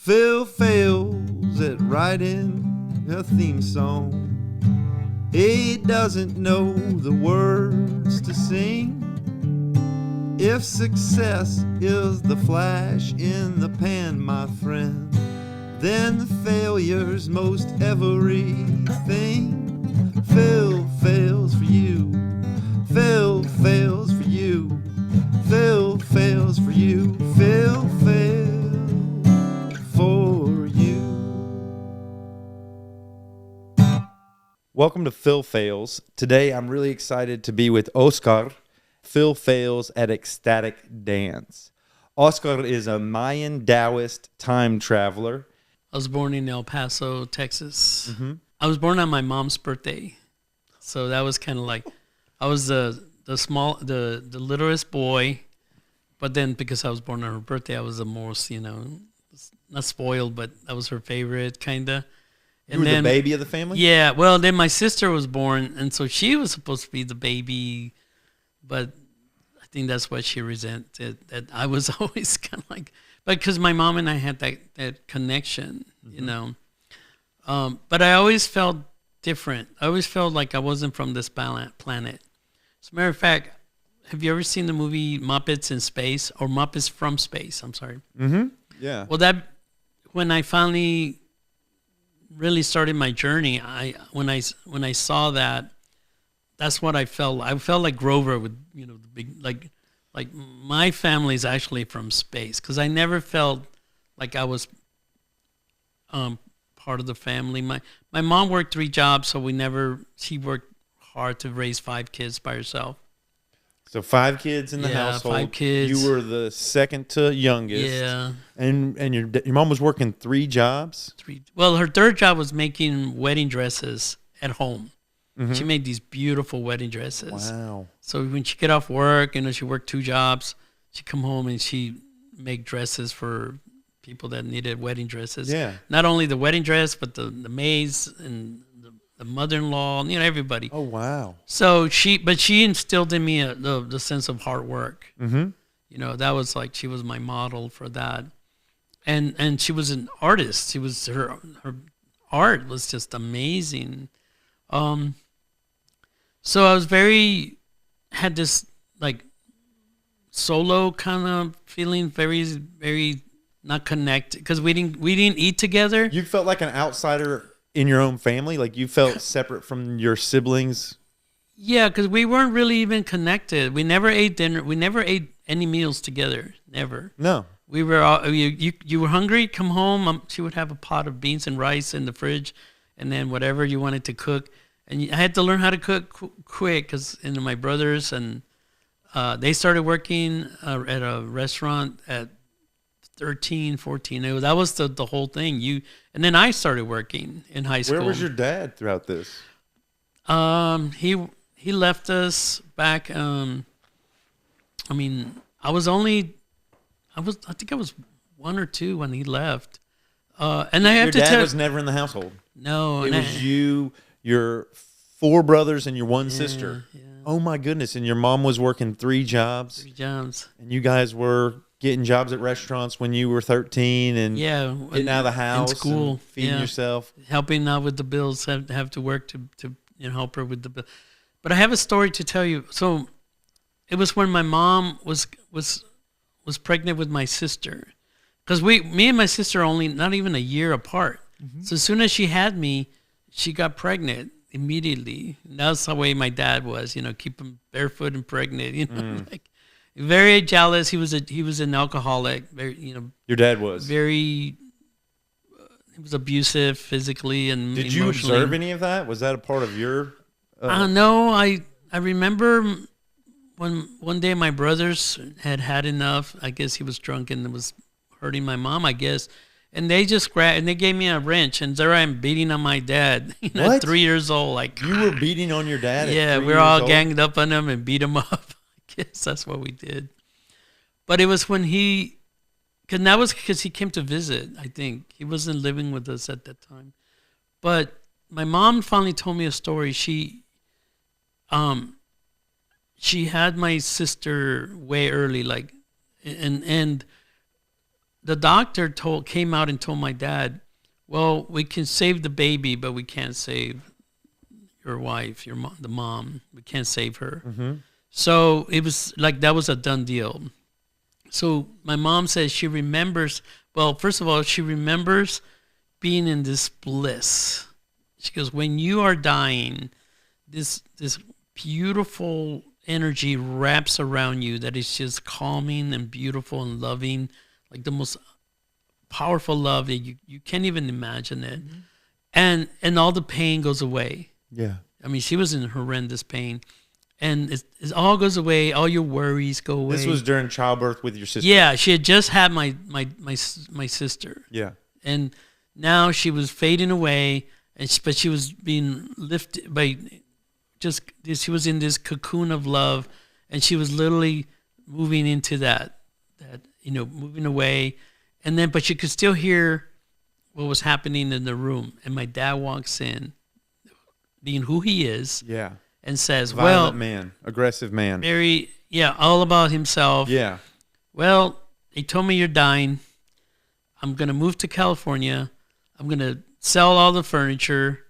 Phil Phails at writing a theme song. He doesn't know the words to sing. If success is the flash in the pan, my friend, then failure's most everything. Phil Phails for you. Phil Phails for you. Phil Phails for you. Phil Phails for you. Welcome to Phil Phails. Today I'm really excited to be with Oscar, Phil Phails at Ecstatic Dance. Oscar is a Mayan Daoist time traveler. I was born in El Paso, Texas. I was born on my mom's birthday. So that was kind of like, I was the littlest boy, but then because I was born on her birthday, I was the most, not spoiled, but that was her favorite, kind of. You were the baby of the family? Yeah, well, then my sister was born, and so she was supposed to be the baby, but I think that's what she resented, that I was always kind of like, but because my mom and I had that connection, but I always felt different. I always felt like I wasn't from this planet. As a matter of fact, have you ever seen the movie Muppets in Space, or Muppets from Space? I'm sorry. Yeah. Well, when I finally really started my journey, when I saw that, that's what I felt. I felt like Grover with the big like my family's actually from space, because I never felt like I was part of the family. My mom worked 3 jobs, so she worked hard to raise 5 kids by herself. So 5 kids in the household. 5 kids. You were the second to youngest. Yeah. And your mom was working 3 jobs? 3. Well, her 3rd job was making wedding dresses at home. She made these beautiful wedding dresses. Wow. So when she get off work, she worked 2 jobs, she'd come home and she'd make dresses for people that needed wedding dresses. Yeah. Not only the wedding dress, but the maids and the mother-in-law, everybody. Oh, wow. So she instilled in me the sense of hard work. That was like, she was my model for that. And she was an artist. She was her art was just amazing. So I was had this like solo kind of feeling, very, very not connected, because we didn't eat together. You felt like an outsider in your own family? Like you felt separate from your siblings? Yeah, because we weren't really even connected. We never ate dinner. We never ate any meals together. Never. No. We were all, you were hungry, come home. She would have a pot of beans and rice in the fridge, and then whatever you wanted to cook. And I had to learn how to cook quick, because my brothers and they started working at a restaurant at 13, 14. That was the whole thing. And then I started working in high school. Where was your dad throughout this? He left us back. I think I was 1 or 2 when he left. And I have to tell, your dad was never in the household. No, it was you, your 4 brothers, and your 1 sister. Yeah. Oh my goodness! And your mom was working 3 jobs. 3 jobs. And you guys were getting jobs at restaurants when you were 13, and getting out of the house, in school, and feeding yourself, helping out with the bills. Have to work to help her with the bill. But I have a story to tell you. So it was when my mom was pregnant with my sister, because me and my sister are only not even a year apart. So as soon as she had me, she got pregnant immediately. And that's the way my dad was, keep him barefoot and pregnant, like very jealous. He was an alcoholic. Very, your dad was very. He was abusive physically and Did you observe any of that? Was that a part of your? No, I remember when one day my brothers had enough. I guess he was drunk and it was hurting my mom, I guess. And they just grabbed and they gave me a wrench, and there I am beating on my dad. At 3 years old, like you were beating on your dad. Yeah, we were all ganged up on him and beat him up. I guess that's what we did. But it was when that was because he came to visit. I think he wasn't living with us at that time. But my mom finally told me a story. She had my sister way early, and the doctor came out and told my dad, well, we can save the baby, but we can't save your wife, the mom. We can't save her. Mm-hmm. So it was like that was a done deal. So my mom says she remembers, well, first of all, she remembers being in this bliss. She goes, when you are dying, this beautiful energy wraps around you that is just calming and beautiful and loving, like the most powerful love that you can't even imagine it. Mm-hmm. And all the pain goes away. Yeah. I mean, she was in horrendous pain. And it all goes away. All your worries go away. This was during childbirth with your sister. Yeah, she had just had my sister. Yeah. And now she was fading away, but she was being lifted by she was in this cocoon of love, and she was literally moving into that moving away. And then, but you could still hear what was happening in the room. And my dad walks in, being who he is. Yeah. And says, violent man, aggressive man. Very, all about himself. Yeah. Well, they told me you're dying. I'm going to move to California. I'm going to sell all the furniture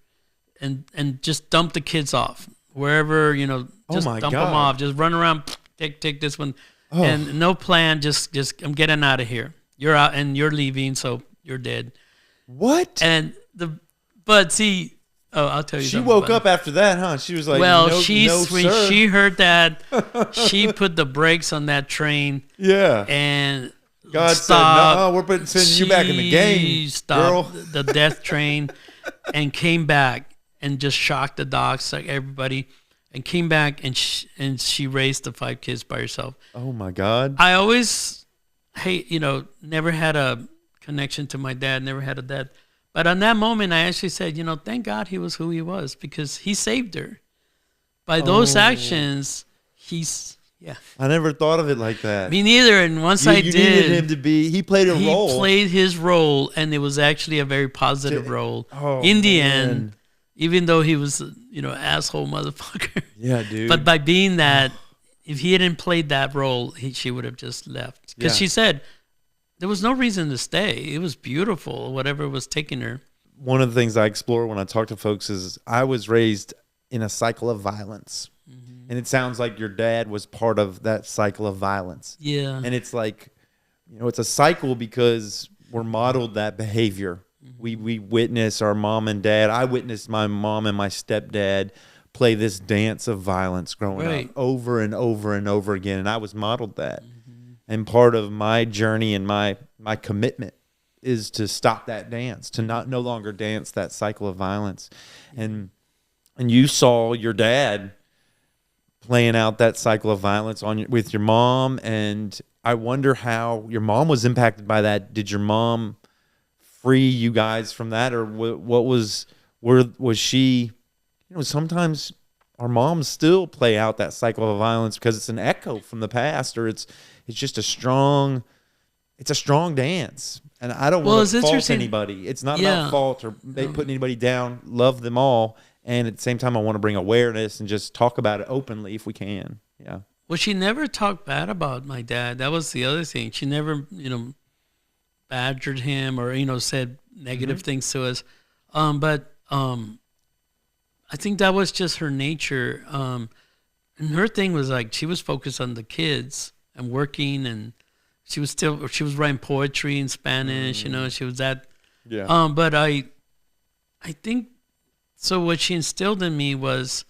and just dump the kids off wherever, just dump them off. Just run around, take this one. Oh. And no plan, just I'm getting out of here. You're out and you're leaving, so you're dead. What? But see, I'll tell you. She woke up after that, huh? She was like, well, when she heard that, she put the brakes on that train. Yeah. And God said, no, we're sending you back in the game, stopped the death train and came back and just shocked the docs, like everybody, and came back and she raised the 5 kids by herself. Oh, my God. I always never had a connection to my dad, never had a dad. But on that moment, I actually said, thank God he was who he was, because he saved her. By those actions, I never thought of it like that. Me neither. And once I did. You needed him to be, he played a role. He played his role, and it was actually a very positive role. In the end, even though he was, asshole motherfucker. Yeah, dude. But by being that, if he hadn't played that role, she would have just left. Because she said, there was no reason to stay. It was beautiful, whatever was taking her. One of the things I explore when I talk to folks is I was raised in a cycle of violence. Mm-hmm. And it sounds like your dad was part of that cycle of violence. Yeah. And it's like, it's a cycle because we're modeled that behavior. Mm-hmm. We witness our mom and dad. I witnessed my mom and my stepdad play this dance of violence growing up over and over and over again. And I was modeled that. Mm-hmm. And part of my journey and my commitment is to stop that dance, to no longer dance that cycle of violence. And you saw your dad playing out that cycle of violence with your mom, and I wonder how your mom was impacted by that. Did your mom free you guys from that, or what was she? Sometimes our moms still play out that cycle of violence because it's an echo from the past, or it's just a strong dance. And I don't want to fault anybody. It's not about fault or putting anybody down. Love them all. And at the same time, I want to bring awareness and just talk about it openly if we can. Yeah. Well, she never talked bad about my dad. That was the other thing. She never, badgered him or, said negative things to us. But I think that was just her nature. And her thing was like, she was focused on the kids and working, and she was writing poetry in Spanish, she was that. Yeah. But I think, so what she instilled in me was,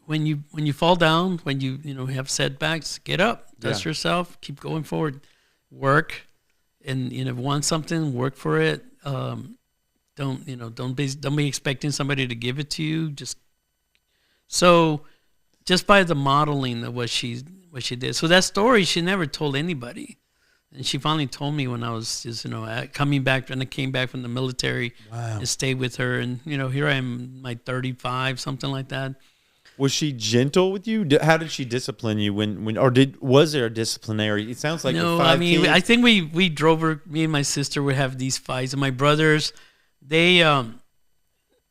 when you fall down, when you have setbacks, get up, dust yourself, keep going forward, work, and want something, work for it. Don't be expecting somebody to give it to you. Just by the modeling of what she did. So that story she never told anybody. And she finally told me when I was just, coming back, and I came back from the military and stayed with her. And, here I am, my 35, something like that. Was she gentle with you? How did she discipline you was there a disciplinary? It sounds like no. I mean, I think we drove her. Me and my sister would have these fights, and my brothers, they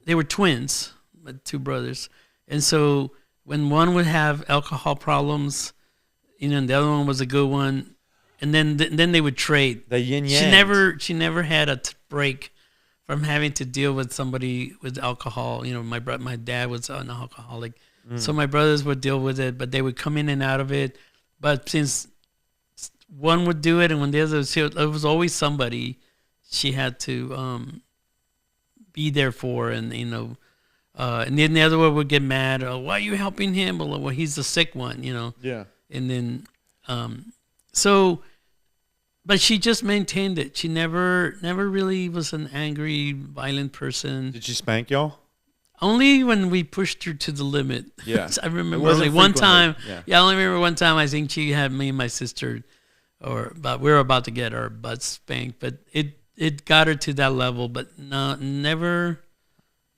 were twins, my 2 brothers, and so when one would have alcohol problems, and the other one was a good one, and then they would trade. The yin She yang. she never had a break from having to deal with somebody with alcohol. You know, my dad was an alcoholic, so my brothers would deal with it, but they would come in and out of it. But since one would do it, and when the other, it was always somebody she had to be there for, and and then the other one would get mad. Oh, why are you helping him? Well, he's the sick one, Yeah. And then, but she just maintained it. She never really was an angry, violent person. Did she spank y'all? Only when we pushed her to the limit. Yeah. I remember wasn't only one time. frequently. Yeah, I only remember one time. I think she had me and my sister, but we were about to get our butts spanked. But it got her to that level, but never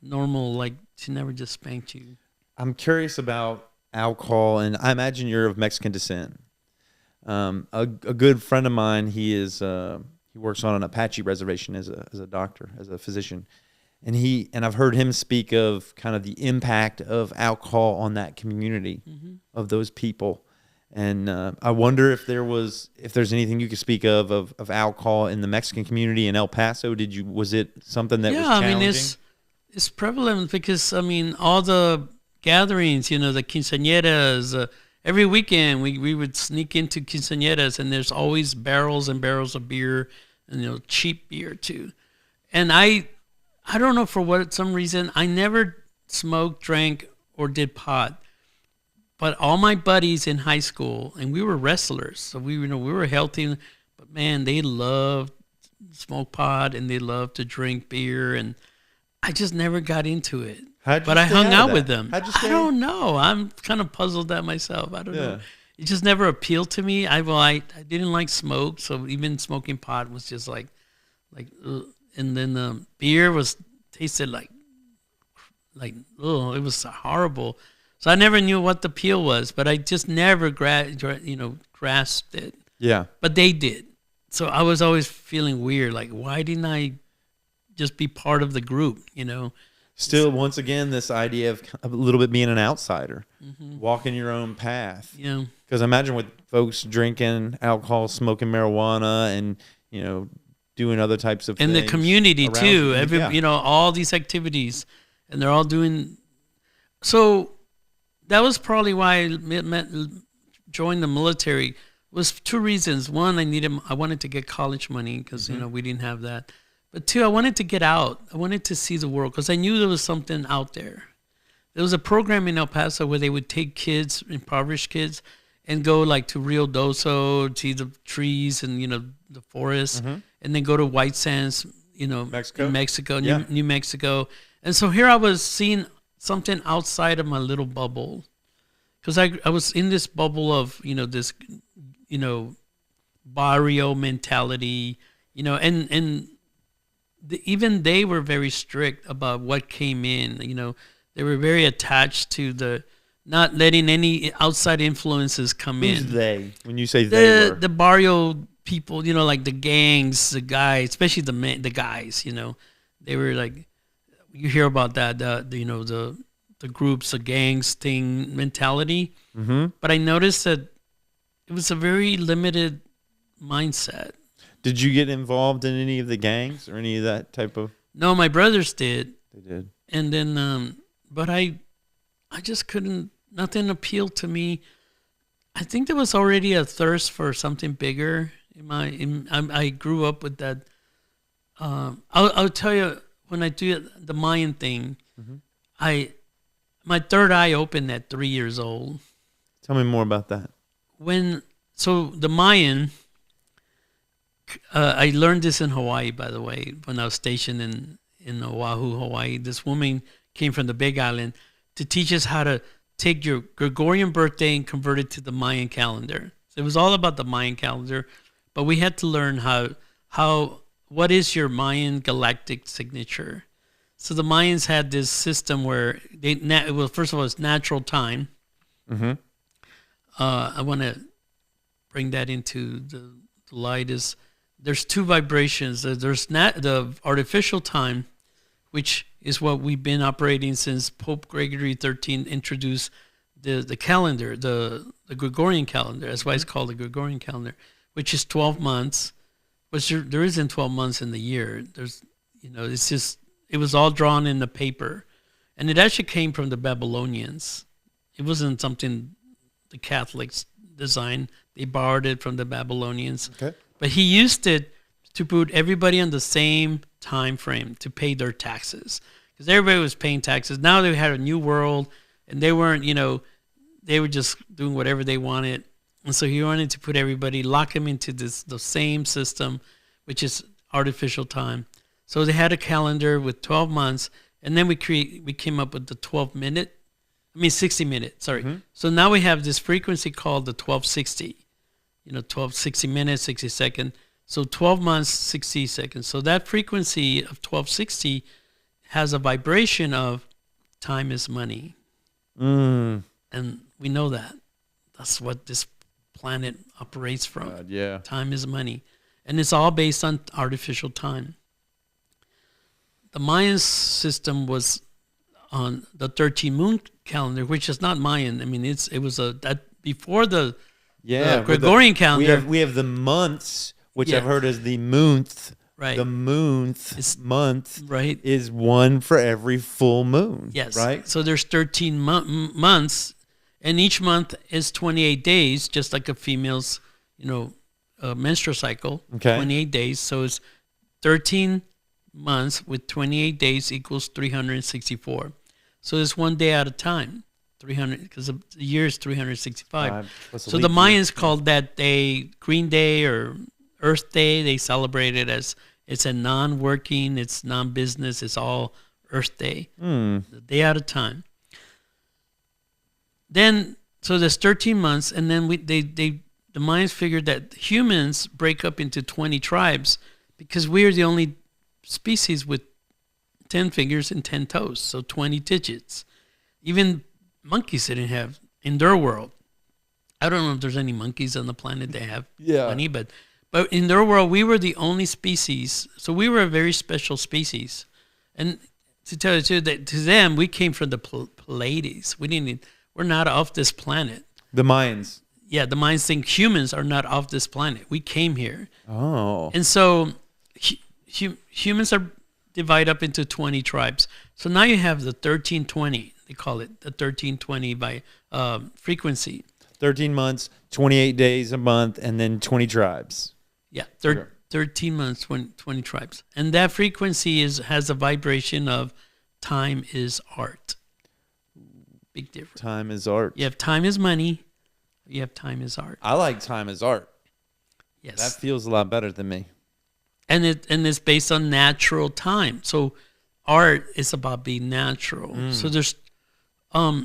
normal. Like, she never just spanked you. I'm curious about alcohol, and I imagine you're of Mexican descent. A good friend of mine, he works on an Apache reservation as a doctor, as a physician, and I've heard him speak of kind of the impact of alcohol on that community, of those people, and I wonder if there's anything you could speak of alcohol in the Mexican community in El Paso. Was it something that was challenging? I mean, it's prevalent because all the gatherings, the quinceañeras. Every weekend we would sneak into quinceañeras, and there's always barrels and barrels of beer, and cheap beer too. And I don't know for some reason I never smoked, drank, or did pot. But all my buddies in high school, and we were wrestlers, so we were healthy. But man, they loved smoke pot and they loved to drink beer, and I just never got into it. But I hung out with them. I don't know. I'm kind of puzzled at myself. I don't know. It just never appealed to me. I didn't like smoke, so even smoking pot was just like, ugh. And then the beer tasted like, it was horrible. So I never knew what the appeal was, but I just never grasped it. Yeah. But they did. So I was always feeling weird. Like, why didn't I just be part of the group? Still, once again, this idea of a little bit being an outsider, walking your own path. Yeah. Because imagine with folks drinking alcohol, smoking marijuana, and doing other types of things. In the community too, you. All these activities, and they're all doing. So that was probably why I joined the military. Was two reasons. One, I wanted to get college money because we didn't have that. But two, I wanted to get out. I wanted to see the world because I knew there was something out there. There was a program in El Paso where they would take kids, impoverished kids, and go like to Rio Doso, see the trees and the forest, and then go to White Sands, Mexico, New Mexico. And so here I was seeing something outside of my little bubble, because I was in this bubble of this barrio mentality, and even they were very strict about what came in. They were very attached to not letting any outside influences come in. Who's they? When you say the barrio people, like the gangs, the guys, especially the guys. They were like, you hear about that, the groups, the gangs thing mentality. Mm-hmm. But I noticed that it was a very limited mindset. Did you get involved in any of the gangs or any of that type of? No, my brothers did. They did. And then, but I just couldn't. Nothing appealed to me. I think there was already a thirst for something bigger. I grew up with that. I'll tell you, when I do the Mayan thing, my third eye opened at 3 years old. Tell me more about that. So the Mayan. I learned this in Hawaii, by the way, when I was stationed in Oahu, Hawaii. This woman came from the Big Island to teach us how to take your Gregorian birthday and convert it to the Mayan calendar. So it was all about the Mayan calendar, but we had to learn what is your Mayan galactic signature. So the Mayans had this system where first of all, it's natural time. Mm-hmm. I want to bring that into the light. There's two vibrations. There's the artificial time, which is what we've been operating since Pope Gregory XIII introduced the calendar, the Gregorian calendar. That's why it's called the Gregorian calendar, which is 12 months. But there isn't 12 months in the year. There's, it's just, it was all drawn in the paper. And it actually came from the Babylonians. It wasn't something the Catholics designed. They borrowed it from the Babylonians. Okay. But he used it to put everybody on the same time frame to pay their taxes. Because everybody was paying taxes. Now they had a new world, and they weren't, they were just doing whatever they wanted. And so he wanted to put everybody, lock them into the same system, which is artificial time. So they had a calendar with 12 months, and then we came up with the 60 minute, sorry. Mm-hmm. So now we have this frequency called the 1260. 1260 minutes, 60 seconds. So 12 months, 60 seconds. So that frequency of 1260 has a vibration of time is money. And we know that. That's what this planet operates from. Yeah. Time is money. And it's all based on artificial time. The Mayan system was on the 13 moon calendar, which is not Mayan. I mean, it was before the Gregorian calendar. We have the months, which I've heard is the month. Right. The month right. is one for every full moon. Yes. Right. So there's 13 months, and each month is 28 days, just like a female's, menstrual cycle. Okay. 28 days. So it's 13 months with 28 days equals 364. So it's one day at a time. 300, because the year is 365. So the Mayans called that day Green Day or Earth Day. They celebrate it as it's a non-working, it's non-business, it's all Earth Day, a day at a time. Then, so there's 13 months, and then the Mayans figured that humans break up into 20 tribes because we're the only species with 10 fingers and 10 toes, so 20 digits. Even monkeys didn't have in their world. I don't know if there's any monkeys on the planet that have 20, but in their world, we were the only species. So we were a very special species. And to tell you the truth, that to them, we came from the Pleiades. We're not off this planet. The Mayans. Yeah, the Mayans think humans are not off this planet. We came here. Oh. And so humans are divided up into 20 tribes. So now you have the 1320. They call it the 1320 by frequency. 13 months, 28 days a month, and then 20 tribes. Yeah, 13 months, 20 tribes. And that frequency has a vibration of time is art. Big difference. Time is art. You have time is money. You have time is art. I like time is art. Yes. That feels a lot better than me. And it's based on natural time. So art is about being natural. So there's I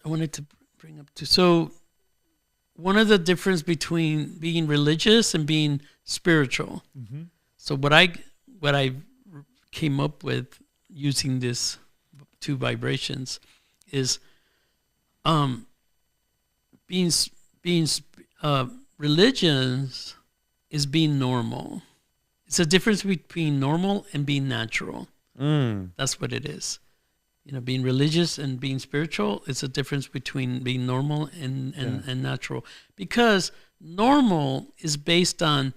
wanted to bring up so one of the difference between being religious and being spiritual. Mm-hmm. So what I came up with using this two vibrations is being religions is being normal. It's a difference between normal and being natural. That's what it is. Being religious and being spiritual, it's a difference between being normal and natural. Because normal is based on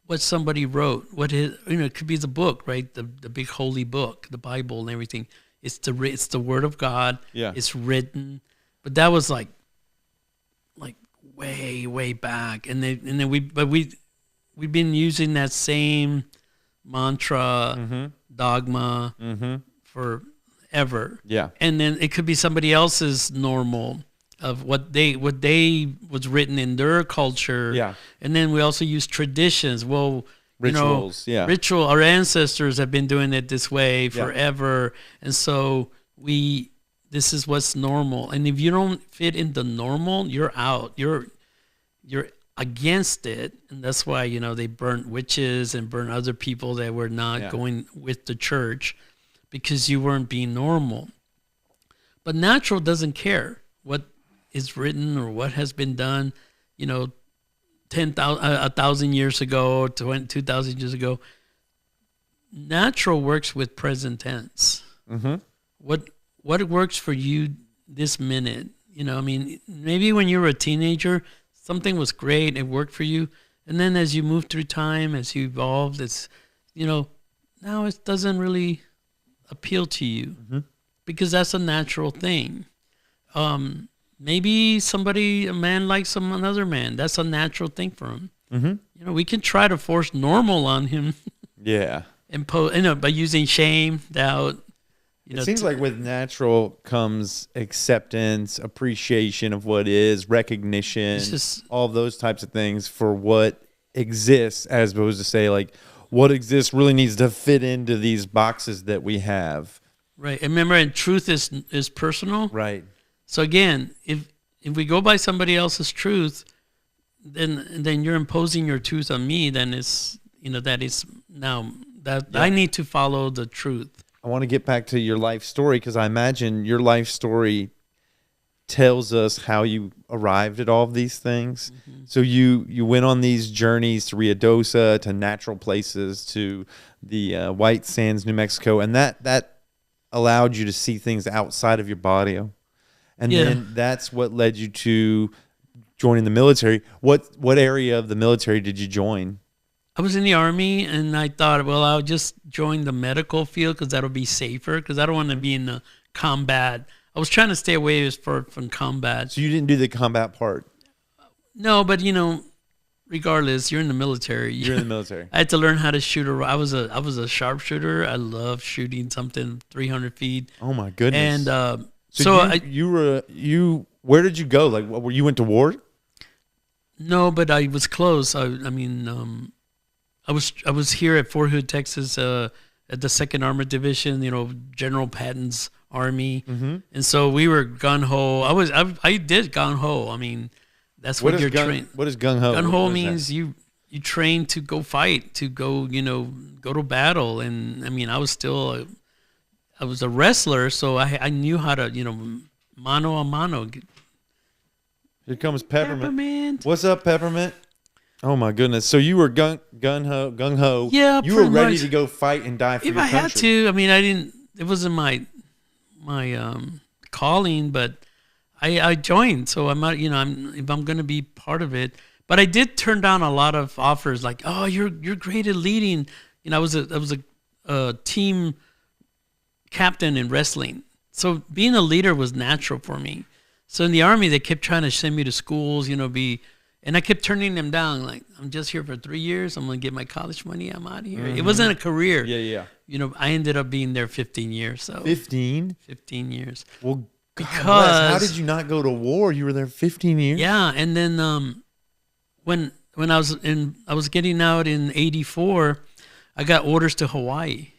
what somebody wrote. It could be the book, right? The big holy book, the Bible and everything. It's the word of God. Yeah. It's written. But that was like way, way back. And then we've been using that same mantra, dogma forever. Yeah. And then it could be somebody else's normal of what they was written in their culture. Yeah. And then we also use traditions. Well, rituals. Ritual. Our ancestors have been doing it this way forever. And so this is what's normal. And if you don't fit in the normal, you're out. You're against it. And that's why, they burnt witches and burnt other people that were not going with the church because you weren't being normal. But natural doesn't care what is written or what has been done, 1,000 years ago, 2,000 years ago. Natural works with present tense. Mm-hmm. What works for you this minute? Maybe when you were a teenager, something was great, it worked for you, And then as you move through time, as you evolve, it's, now it doesn't really appeal to you because that's a natural thing. Maybe a man likes another man. That's a natural thing for him. We can try to force normal on him. Yeah. By using shame, doubt. It seems like with natural comes acceptance, appreciation of what is, recognition, all of those types of things for what exists, as opposed to say like what exists really needs to fit into these boxes that we have. Right. And remember, and truth is personal. Right. So again, if we go by somebody else's truth, then you're imposing your truth on me. Then it's that is now that I need to follow the truth. I want to get back to your life story because I imagine your life story tells us how you arrived at all of these things. So you went on these journeys to Rio Dosa, to natural places, to the White Sands, New Mexico, and that allowed you to see things outside of your body. And then that's what led you to joining the military. What area of the military did you join? I was in the Army, and I thought, well, I'll just join the medical field because that'll be safer, because I don't want to be in the combat. I was trying to stay away from combat. So you didn't do the combat part? No, but, regardless, you're in the military. You're in the military. I had to learn how to shoot. I was a sharpshooter. I love shooting something 300 feet. Oh, my goodness. And so where did you go? Like, you went to war? No, but I was close. I was here at Fort Hood, Texas, at the 2nd Armored Division, General Patton's Army. And so we were gung-ho. I did gung-ho. I mean, that's what you're trained. What is gung-ho? Gung-ho means you train to go fight, to go, go to battle. And I mean, I was a wrestler, so I knew how to, mano a mano. Here comes Peppermint. What's up, Peppermint? Oh my goodness! So you were gung ho. Yeah, you were ready to go fight and die for your country. If I had to, I mean, I didn't. It wasn't my calling, but I joined. So I'm not, if I'm going to be part of it. But I did turn down a lot of offers, like, oh, you're great at leading. I was a team captain in wrestling, so being a leader was natural for me. So in the Army, they kept trying to send me to schools, and I kept turning them down. Like, I'm just here for 3 years. I'm going to get my college money. I'm out of here. It wasn't a career. Yeah. I ended up being there 15 years. So 15 years. Well, because how did you not go to war? You were there 15 years. Yeah, and then when I was getting out in '84, I got orders to Hawaii.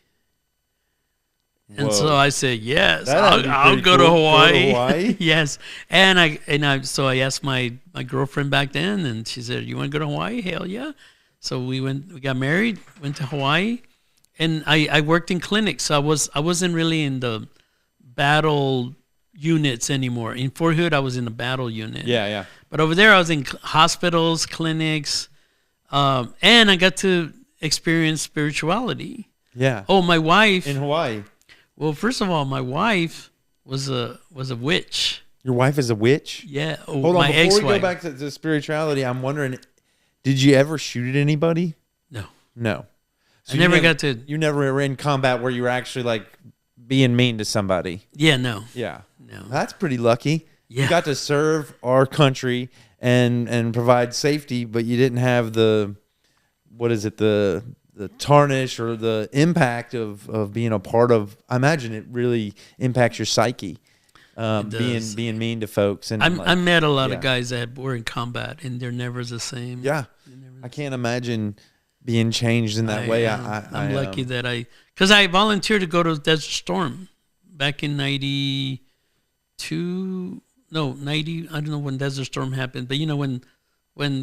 And so I said, yes, I'll go to Hawaii. Yes. And I asked my girlfriend back then, and she said, you want to go to Hawaii? Hell yeah. So we got married, went to Hawaii, and I worked in clinics. So I wasn't really in the battle units anymore. In Fort Hood, I was in the battle unit. Yeah. But over there, I was in hospitals, clinics, and I got to experience spirituality. Yeah. Oh, my wife. In Hawaii. Well, first of all, my wife was a witch. Your wife is a witch? Yeah. Oh, hold on, my before we go back to spirituality, I'm wondering, did you ever shoot at anybody? No. So you never were in combat where you were actually like being mean to somebody? Yeah, no. Yeah. No. That's pretty lucky. Yeah. You got to serve our country and provide safety, but you didn't have the tarnish or the impact of being a part of. I imagine it really impacts your psyche, being mean to folks. And I met a lot of guys that were in combat, and they're never the same. Yeah, I can't imagine being changed in that way. I'm lucky that because I volunteered to go to Desert Storm back in '92. No, 90. I don't know when Desert Storm happened, but when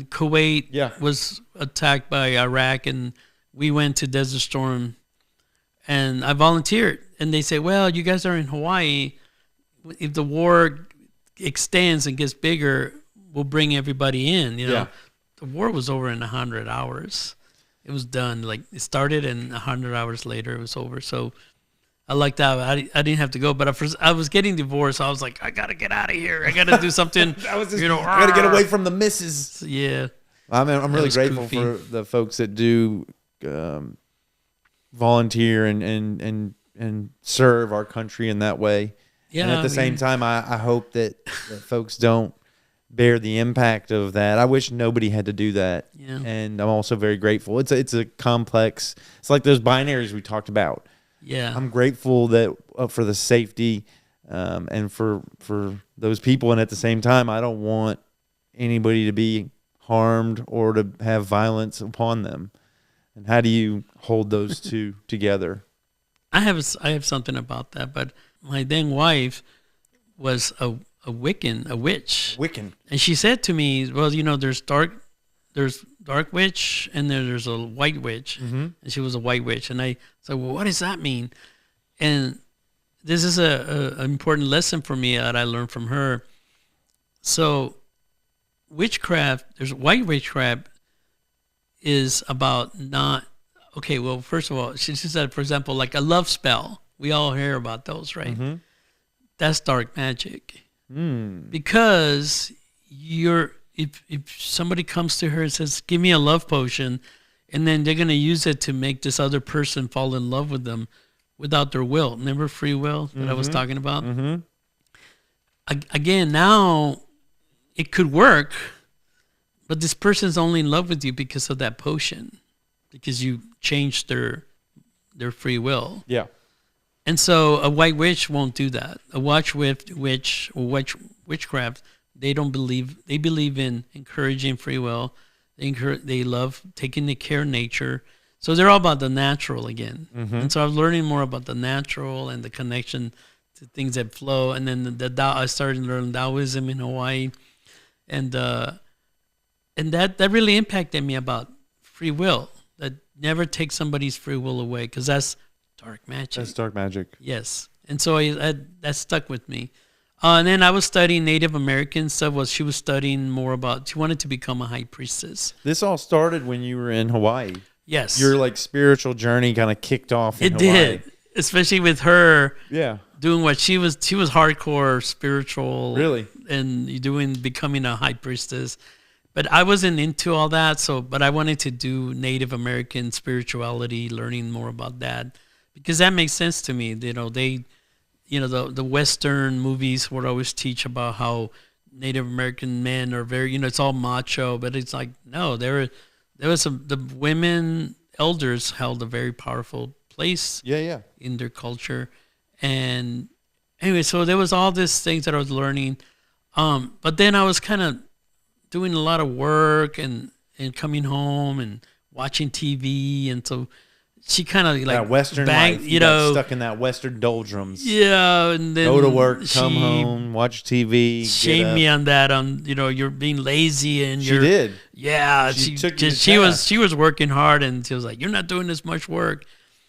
Kuwait was attacked by Iraq, and we went to Desert Storm, and I volunteered. And they say, well, you guys are in Hawaii. If the war extends and gets bigger, we'll bring everybody in. The war was over in 100 hours. It was done. Like, it started, and 100 hours later, it was over. So I liked that. I didn't have to go, but I was getting divorced. So I was like, I got to get out of here. I got to do something. I got to get away from the missus. Yeah. I'm really was grateful goofy. for the folks that do volunteer and serve our country in that way. Yeah, And at the I same mean, time, I hope that folks don't bear the impact of that. I wish nobody had to do that. Yeah. And I'm also very grateful. It's a complex. It's like those binaries we talked about. yeah. I'm grateful that for the safety and for those people. And at the same time, I don't want anybody to be harmed or to have violence upon them. And how do you hold those two together? I have something about that, but my then wife was a Wiccan, a witch, Wiccan. and she said to me, "Well, there's dark witch, and there's a white witch," and she was a white witch, and I said, "Well, what does that mean?" And this is a important lesson for me that I learned from her. So, witchcraft, there's white witchcraft is about not okay. Well, first of all, she said, for example, like a love spell. We all hear about those, right? That's dark magic. Because if somebody comes to her and says, "Give me a love potion," and then they're going to use it to make this other person fall in love with them without their will. Remember free will that I was talking about? Again, now it could work, but this person's only in love with you because of that potion, because you changed their free will. Yeah. And so a white witch won't do that. A witch or witchcraft, they believe in encouraging free will. They love taking care of nature. So they're all about the natural again. And so I was learning more about the natural and the connection to things that flow. And then I started learning Taoism in Hawaii. And that really impacted me about free will. That never take somebody's free will away, because that's dark magic. That's dark magic. Yes. And so that stuck with me. And then I was studying Native American stuff. She was studying more about, she wanted to become a high priestess. This all started when you were in Hawaii. Yes. Your like spiritual journey kind of kicked off in It Hawaii. did. Especially with her Yeah. doing what she was hardcore spiritual. Really? And becoming a high priestess. But I wasn't into all that. But I wanted to do Native American spirituality, learning more about that. Because that makes sense to me. The Western movies would always teach about how Native American men are very, it's all macho, but it's like, no, the women elders held a very powerful place in their culture. And anyway, so there was all these things that I was learning. But then I was kind of doing a lot of work and coming home and watching TV. And so she kind of like that Western banged, life. You got stuck in that Western doldrums. Yeah, and then go to work, come home, watch TV. Shamed me on that. You're being lazy, and she did. Yeah, she was working hard, and she was like, "You're not doing as much work."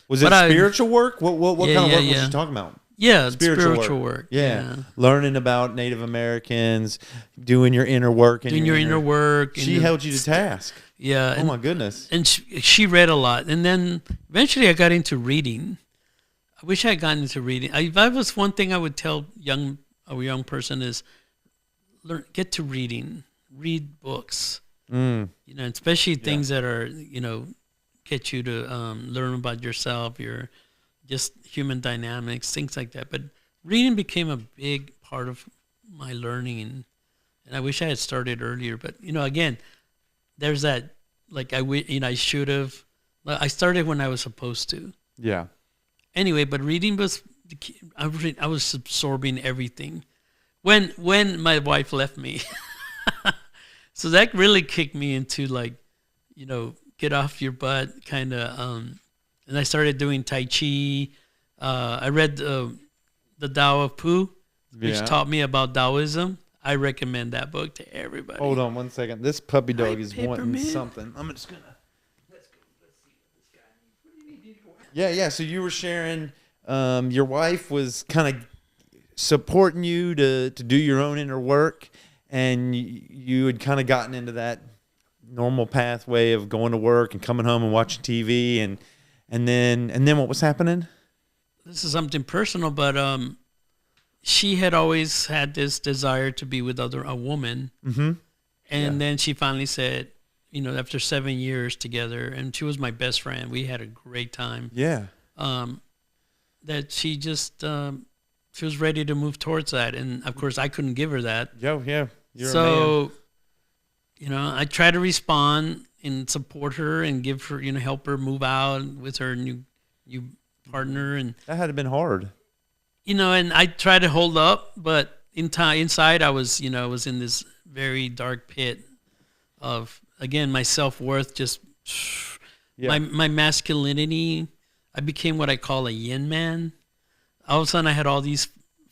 Was it spiritual work? What kind of work was she talking about? Yeah, spiritual work. Yeah. Learning about Native Americans, doing your inner work, and doing your inner work. She held you to task. Yeah. Oh my goodness. And she read a lot, and then eventually I got into reading. I wish I had gotten into reading. If I was one thing I would tell a young person is get to reading, read books. Especially things that are get you to learn about yourself, your just human dynamics, things like that. But reading became a big part of my learning, and I wish I had started earlier. But again, there's that, like I should have. I started when I was supposed to. Yeah. Anyway, but reading was I was absorbing everything. When my wife left me, so that really kicked me into get off your butt kind of. And I started doing Tai Chi. I read the Tao of Pu, which taught me about Taoism. I recommend that book to everybody. Hold on 1 second. This puppy dog is wanting something. I'm just gonna. Let's see what this guy needs. What do you need? Yeah. So you were sharing. Your wife was kind of supporting you to do your own inner work, and you had kind of gotten into that normal pathway of going to work and coming home and watching TV, and then what was happening? This is something personal, but she had always had this desire to be with a woman. Mm-hmm. And then she finally said, after 7 years together, and she was my best friend. We had a great time. Yeah. That she just she was ready to move towards that, and of course I couldn't give her that. Yeah. You're a man. I try to respond and support her and give her, help her move out with her new partner, and That had been hard. and I try to hold up, but inside I was in this very dark pit of, again, my self-worth just my masculinity. I became what I call a yin man. All of a sudden I had all these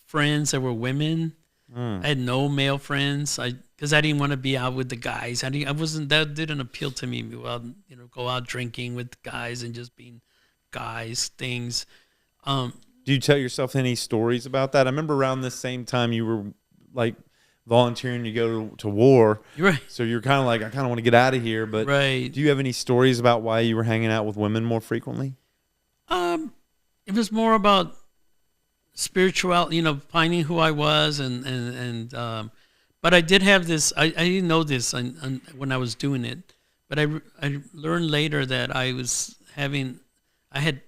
friends that were women. I had no male friends. Because I didn't want to be out with the guys. That didn't appeal to me. Well, go out drinking with guys and just being guys things. Do you tell yourself any stories about that? I remember around this same time you were like volunteering to go to war. Right. So you're kind of like, I kind of want to get out of here. But right. Do you have any stories about why you were hanging out with women more frequently? It was more about spirituality, finding who I was, and but I did have this. I didn't know this when I was doing it, but I learned later that I had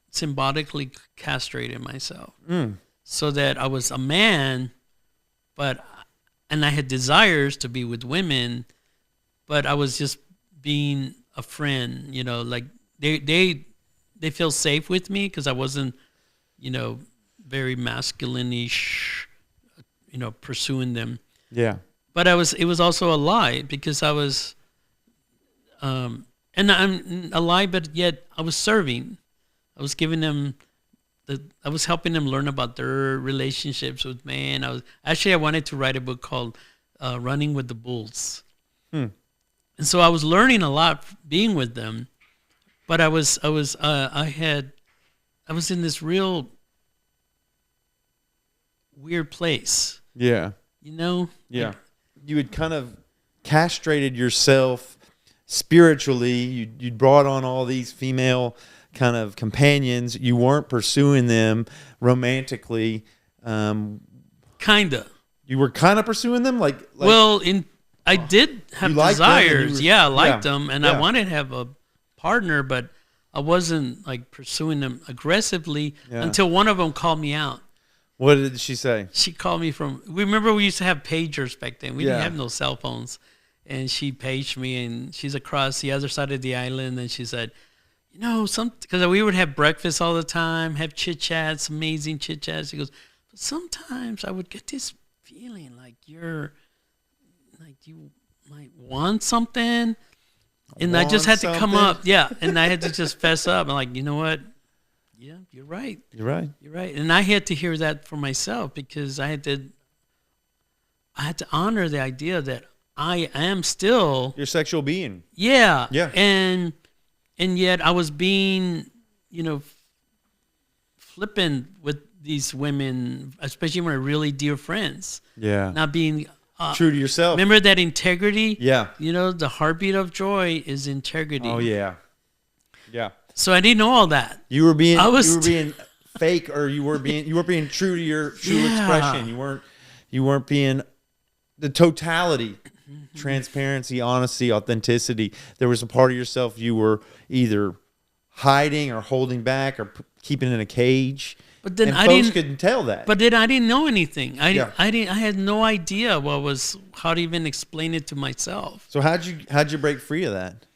symbolically castrated myself, so that I was a man, and I had desires to be with women, but I was just being a friend. Like they feel safe with me because I wasn't, very masculine-ish, pursuing them. Yeah. But it was also a lie because I was, and I'm a lie, but yet I was serving. I was giving them I was helping them learn about their relationships with men. I wanted to write a book called Running with the Bulls. And so I was learning a lot being with them, but I was in this real weird place. Yeah. Yeah. You had kind of castrated yourself spiritually. You'd brought on all these female kind of companions. You weren't pursuing them romantically. Kinda. You were kind of pursuing them, like well, I did have desires. I liked them, and I wanted to have a partner, but I wasn't like pursuing them aggressively until one of them called me out. What did she say? She called me remember we used to have pagers back then. We didn't have no cell phones. And she paged me, and she's across the other side of the island, and she said, because we would have breakfast all the time, have chit-chats, amazing chit-chats. She goes, but sometimes I would get this feeling like you might want something. And I just had to come up. Yeah. And I had to just fess up. I'm like, you know what? Yeah, you're right. You're right. You're right. And I had to hear that for myself because I had to honor the idea that I am still your sexual being. Yeah. Yeah. And yet I was being, flippant with these women, especially when they're really dear friends. Yeah. Not being true to yourself. Remember that integrity? Yeah. The heartbeat of joy is integrity. Oh yeah. Yeah. So I didn't know all that. You were being fake, or you were being true to your true expression. You weren't being the totality, transparency, honesty, authenticity. There was a part of yourself you were either hiding or holding back or keeping in a cage. But then folks couldn't tell that. But then I didn't know anything. I had no idea how to even explain it to myself. So how'd you break free of that?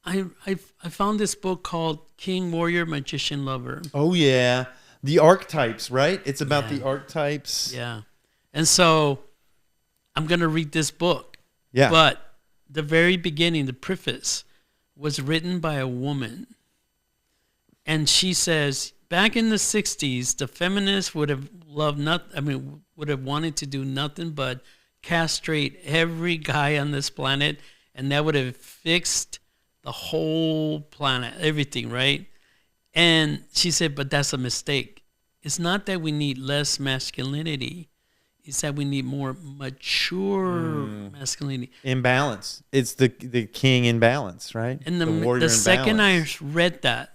I found this book called King, Warrior, Magician, Lover. Oh yeah, the archetypes, right? It's about the archetypes. Yeah, and so I'm gonna read this book. Yeah, but the very beginning, the preface, was written by a woman, and she says, back in the '60s, the feminists would have would have wanted to do nothing but castrate every guy on this planet, and that would have fixed the whole planet, everything, right? And she said, but that's a mistake. It's not that we need less masculinity. It's that we need more mature masculinity. In balance. It's the king in balance, right? And the second I read that,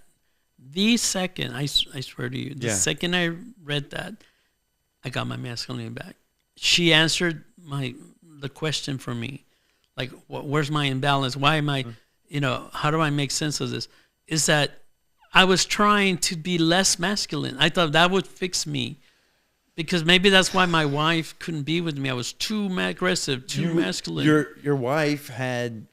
I swear to you, the second I read that, I got my masculinity back. She answered the question for me. like, where's my imbalance? Why am I, how do I make sense of this? Is that I was trying to be less masculine. I thought that would fix me. Because maybe that's why my wife couldn't be with me. I was too aggressive, too masculine. Your wife had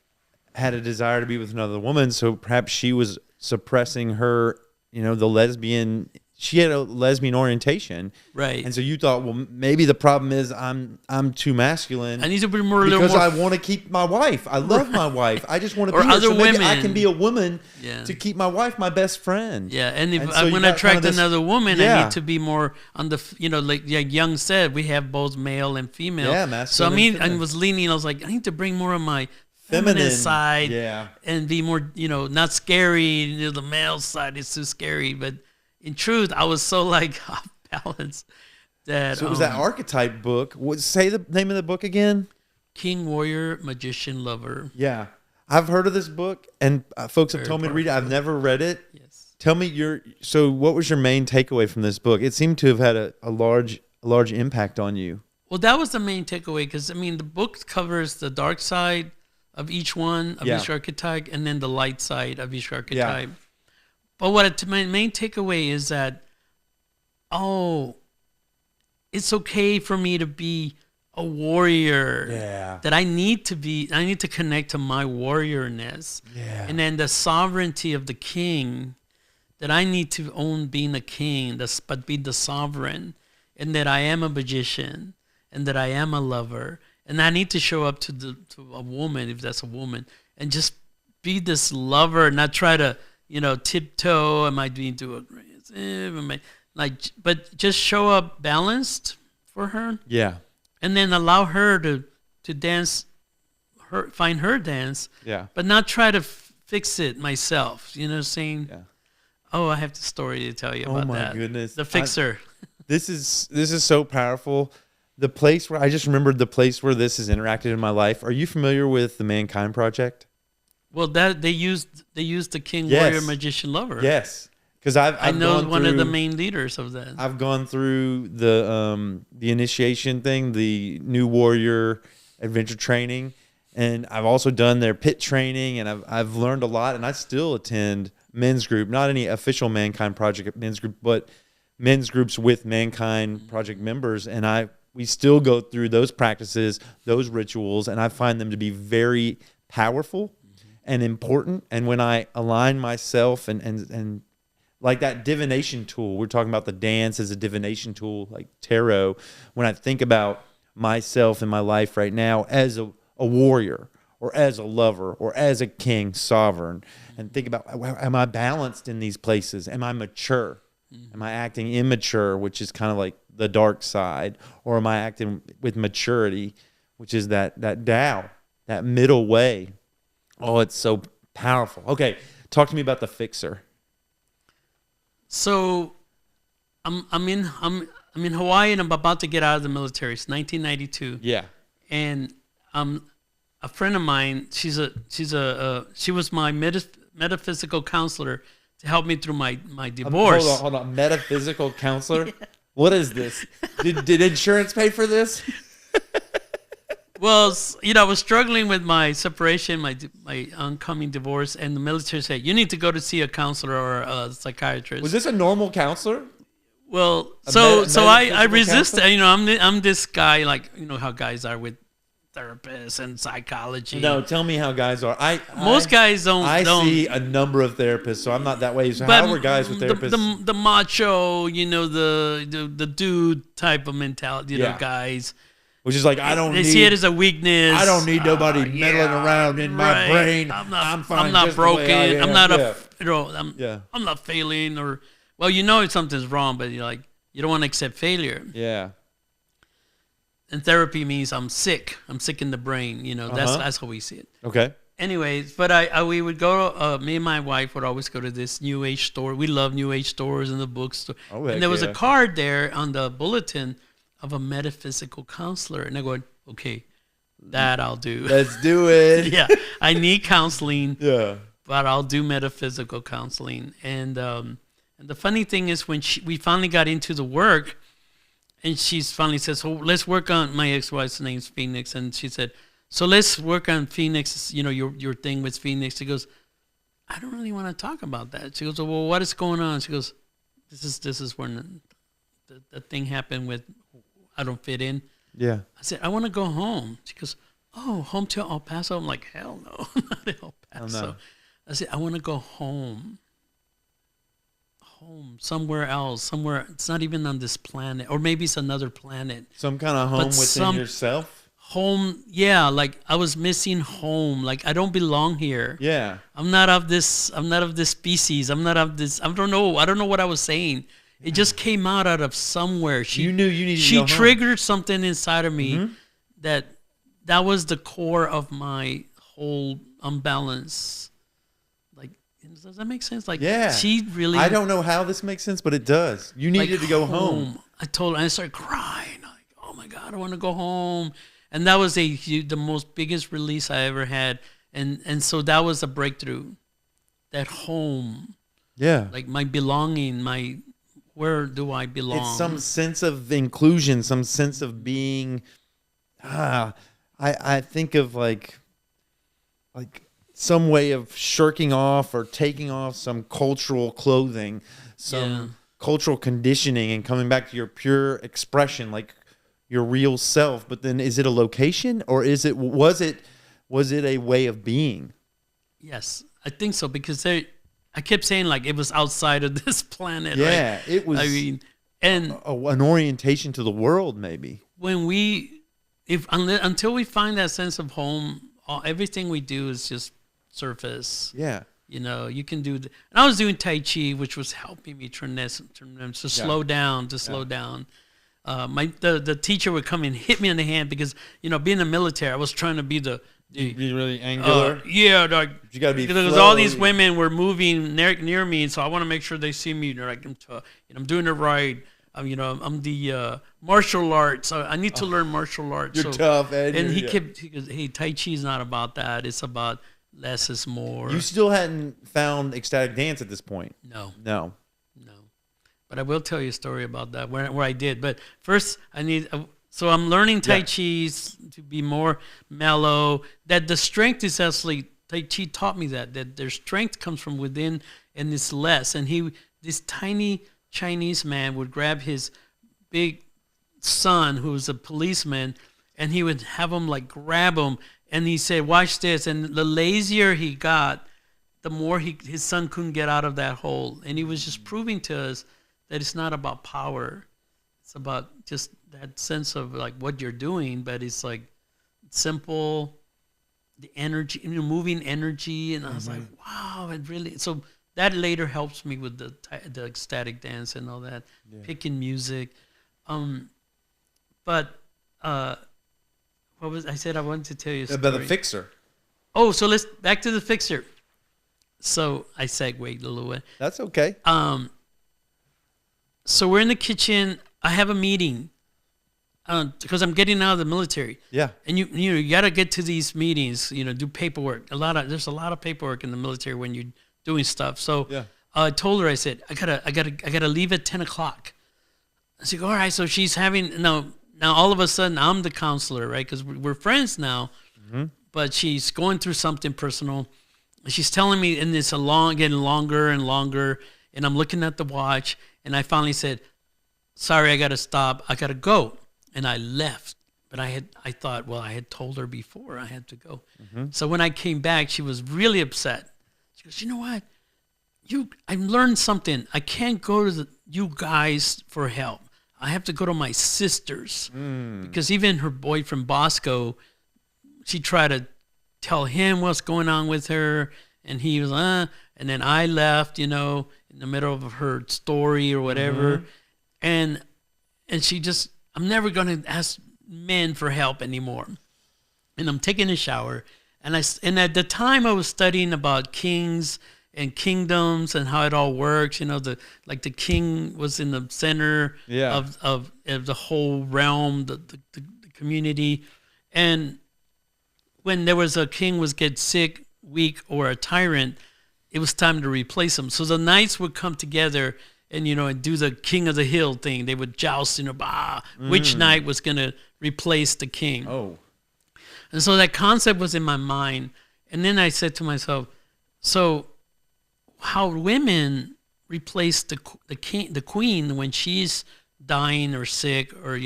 a desire to be with another woman, so perhaps she was suppressing her, the lesbian. She had a lesbian orientation, right? And so you thought, well, maybe the problem is I'm too masculine. I need to be because I want to keep my wife. I love my wife. I just want to be other so maybe women. I can be a woman to keep my wife my best friend. Yeah, and if I want to attract another woman, I need to be more on the like Young said, we have both male and female. Yeah, masculine. So I was leaning. I was like, I need to bring more of my feminine side, and be more, not scary. The male side is too scary, but in truth, I was so like off balance that. So it was that archetype book. Say the name of the book again. King, Warrior, Magician, Lover. Yeah, I've heard of this book, and folks have told me to read it. I've never read it. Yes. Tell me So, what was your main takeaway from this book? It seemed to have had a large impact on you. Well, that was the main takeaway because the book covers the dark side of each one of each archetype, and then the light side of each archetype. Yeah. But my main takeaway is that, it's okay for me to be a warrior. Yeah. That I need to connect to my warriorness. Yeah. And then the sovereignty of the king, that I need to own being a king, but be the sovereign. And that I am a magician, and that I am a lover. And I need to show up to a woman, if that's a woman, and just be this lover, not try to, tiptoe. Am I being too aggressive? But just show up balanced for her. Yeah. And then allow her to dance, find her dance. Yeah. But not try to fix it myself. Saying, yeah. Oh, I have the story to tell you about that. Oh my goodness. The fixer. This is so powerful. The place where I just remembered the place where this has interacted in my life. Are you familiar with the Mankind Project? Well, that they used the King, Warrior, Magician, Lover. Yes, because I know one of the main leaders of that. I've gone through the initiation thing, the New Warrior Adventure Training, and I've also done their pit training, and I've learned a lot. And I still attend men's group, not any official Mankind Project men's group, but men's groups with Mankind Project members, and we still go through those practices, those rituals, and I find them to be very powerful and important. And when I align myself and like that divination tool, we're talking about the dance as a divination tool, like tarot. When I think about myself in my life right now as a warrior, or as a lover, or as a king, sovereign, and think about, am I balanced in these places? Am I mature? Am I acting immature, which is kind of like the dark side, or am I acting with maturity, which is that Tao, that middle way? Oh, it's so powerful. Okay, talk to me about the fixer. So, I'm in Hawaii, and I'm about to get out of the military. It's 1992. Yeah. And a friend of mine, she was my metaphysical counselor to help me through my divorce. Hold on. Metaphysical counselor? Yeah. What is this? Did insurance pay for this? Well, I was struggling with my separation, my oncoming divorce, and the military said, you need to go to see a counselor or a psychiatrist. Was this a normal counselor? Well, I resisted. I'm this guy, like, how guys are with therapists and psychology. No, tell me how guys are. Most guys don't. I see a number of therapists, so I'm not that way. So how are guys with therapists? The macho, the dude type of mentality, guys. Which is like, they see it as a weakness. I don't need nobody meddling around in my brain. I'm fine. I'm not broken. I'm not I'm not failing, or something's wrong, but you don't want to accept failure. Yeah. And therapy means I'm sick. I'm sick in the brain. That's how we see it. Okay. Anyways, but we would go. Me and my wife would always go to this New Age store. We love New Age stores and the bookstore. Oh, and there was a card there on the bulletin of a metaphysical counselor, and I go, okay, that I'll do. Let's do it. Yeah, I need counseling. Yeah, but I'll do metaphysical counseling. And the funny thing is, when we finally got into the work, and she finally says, "So let's work on." My ex-wife's name's Phoenix, and she said, so let's work on Phoenix, your thing with Phoenix. He goes, I don't really want to talk about that. She goes, well, what is going on? She goes, this is when the thing happened with I don't fit in. Yeah. I said, I want to go home. She goes, oh, home to El Paso? I'm like, hell no, not El Paso. No. I said, I want to go home. Home, somewhere else, somewhere. It's not even on this planet. Or maybe it's another planet. Some kind of home within yourself? Home, yeah. Like, I was missing home. Like, I don't belong here. Yeah. I'm not of this species. I'm not of this. I don't know what I was saying. It just came out of somewhere. You knew you needed to go home. She triggered something inside of me that was the core of my whole unbalance. Like, does that make sense? Like, yeah. She really. I don't know how this makes sense, but it does. You needed to go home. I told her, I started crying. Like, oh my God, I want to go home. And that was the most biggest release I ever had. And so that was a breakthrough. That home. Yeah. Like my belonging, where do I belong? It's some sense of inclusion, some sense of being. I think of like some way of shirking off or taking off some cultural clothing, some cultural conditioning, and coming back to your pure expression, like your real self. But then, is it a location, or was it a way of being? Yes, I think so, because I kept saying like it was outside of this planet. Yeah, right? it was. I mean, and an orientation to the world, maybe. Until we find that sense of home, everything we do is just surface. Yeah. You can do. And I was doing Tai Chi, which was helping me to slow down. The teacher would come and hit me in the hand because being in the military, I was trying to be be really angular. Like you gotta be because all these women were moving near me, and so I want to make sure they see me. Like I'm doing it right. I'm the martial arts. So I need to learn martial arts. You're tough, Ed. And he goes, hey, Tai Chi is not about that. It's about less is more. You still hadn't found ecstatic dance at this point? No. But I will tell you a story about that where I did. But first, so I'm learning Tai Chi to be more mellow. That the strength is actually, Tai Chi taught me that their strength comes from within and it's less. And this tiny Chinese man would grab his big son, who was a policeman, and he would have him like grab him. And he said, watch this. And the lazier he got, the more his son couldn't get out of that hole. And he was just proving to us that it's not about power. It's about just that sense of like what you're doing, but it's like simple, the energy, moving energy. And I was like, wow, it really. So that later helps me with the ecstatic dance and all that, picking music. But what was I said? I wanted to tell you a story. About the fixer. Oh, so let's back to the fixer. So I segued a little bit. That's okay. So we're in the kitchen. I have a meeting because I'm getting out of the military. Yeah. And you got to get to these meetings. Do paperwork. There's a lot of paperwork in the military when you're doing stuff. So I told her, I said, I gotta leave at 10 o'clock. I said, all right. So she's having now all of a sudden I'm the counselor, right? Because we're friends now. Mm-hmm. But she's going through something personal. She's telling me, and it's getting longer and longer. And I'm looking at the watch, and I finally said, sorry, I got to stop. I got to go. And I left. But I thought, well, I had told her before I had to go. Mm-hmm. So when I came back, she was really upset. She goes, you know what? I learned something. I can't go to you guys for help. I have to go to my sisters. Because even her boyfriend, Bosco, she tried to tell him what's going on with her. And he was, and then I left, in the middle of her story or whatever. Mm-hmm. And she just, I'm never going to ask men for help anymore. And I'm taking a shower. And at the time I was studying about kings and kingdoms and how it all works. The king was in the center of the whole realm, the community. And when there was a king get sick, weak, or a tyrant, it was time to replace him. So the knights would come together and do the king of the hill thing. They would joust, which knight was going to replace the king. Oh. And so that concept was in my mind. And then I said to myself, so how women replace the queen when she's dying or sick or,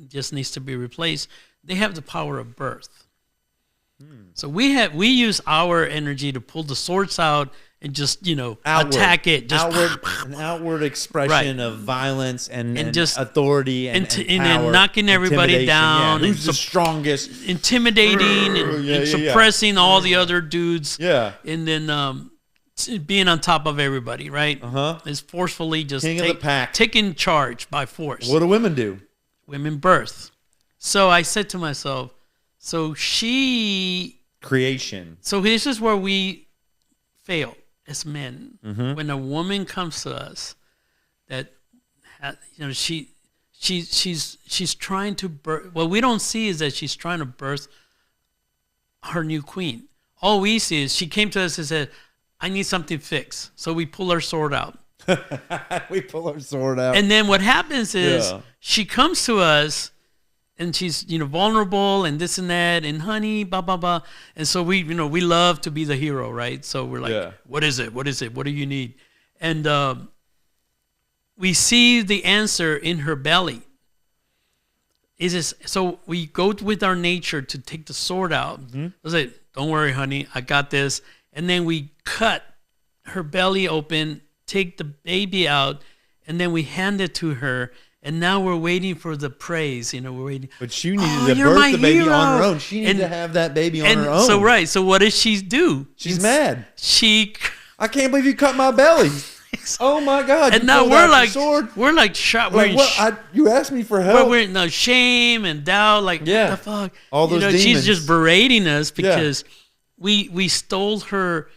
just needs to be replaced, they have the power of birth. So we use our energy to pull the swords out and just, attack it. Just an outward expression of violence and just authority and power, then knocking everybody down. Yeah. Who's the strongest? Intimidating and suppressing all the other dudes. Yeah. And then being on top of everybody, right? Is forcefully just King of the pack. Taking charge by force. What do women do? Women birth. So I said to myself, creation. So this is where we fail as men. When a woman comes to us, that she's trying to birth. What we don't see is that she's trying to birth her new queen. All we see is she came to us and said, "I need something fixed." So we pull our sword out. And then what happens is she comes to us. And she's, vulnerable and this and that and honey, blah, blah, blah. And so we love to be the hero, right? So we're like, What is it? What is it? What do you need? And we see the answer in her belly. So we go with our nature to take the sword out. I say, don't worry, honey, I got this. And then we cut her belly open, take the baby out, and then we hand it to her. And now we're waiting for the praise, we're waiting. But she needed to birth the baby on her own. She needed to have that baby on her own. So what does she do? She's mad. I can't believe you cut my belly. Oh my God! And now we're like shot. Like what? You asked me for help. We're no shame and doubt. Like what the fuck? All those demons. She's just berating us because we stole her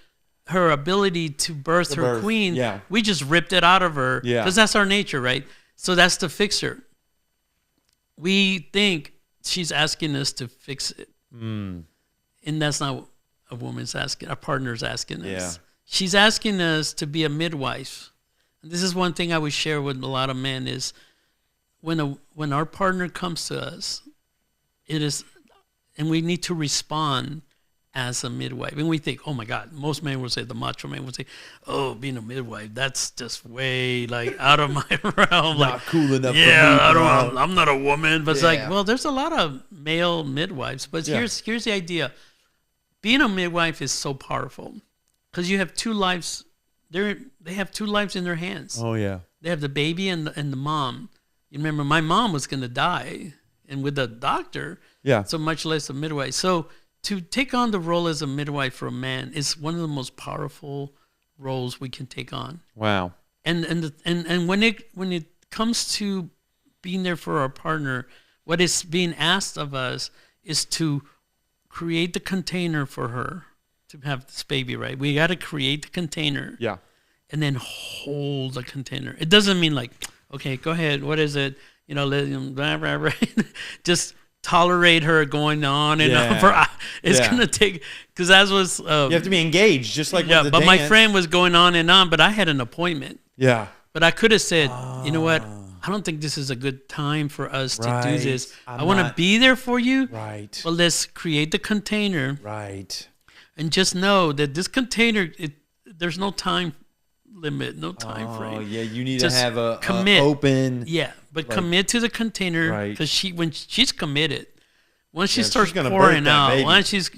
ability to birth her queen. Yeah. We just ripped it out of her. Yeah. Because that's our nature, right? So that's the fixer. We think she's asking us to fix it. And that's not what a woman's asking. Our partner's asking us. Yeah. She's asking us to be a midwife. And this is one thing I would share with a lot of men is when our partner comes to us, and we need to respond as a midwife. And we think, oh my God, most men would say, the macho man would say, oh, being a midwife, that's just way out of my realm. Not cool enough for me. I'm not a woman. But it's like, well, there's a lot of male midwives. But here's the idea. Being a midwife is so powerful because you have two lives. They have two lives in their hands. Oh, yeah. They have the baby and the mom. You remember, my mom was going to die. And with a doctor, so much less a midwife. So to take on the role as a midwife for a man is one of the most powerful roles we can take on. Wow. And when it comes to being there for our partner, what is being asked of us is to create the container for her to have this baby, right? We got to create the container. Yeah. And then hold the container. It doesn't mean like, okay, go ahead. What is it? Let him blah, blah, blah. Just tolerate her going on and on. It's gonna take because that was you have to be engaged, just like with the but dance. my friend was going on and on, but I had an appointment. Yeah, but I could have said, you know what? I don't think this is a good time for us to do this. I want to be there for you. Right. But let's create the container. Right. And just know that this container, there's no time limit, no time frame. Oh yeah, you need just to have a commit. Open. Yeah, but commit to the container because when she's committed, once she starts pouring out, once she's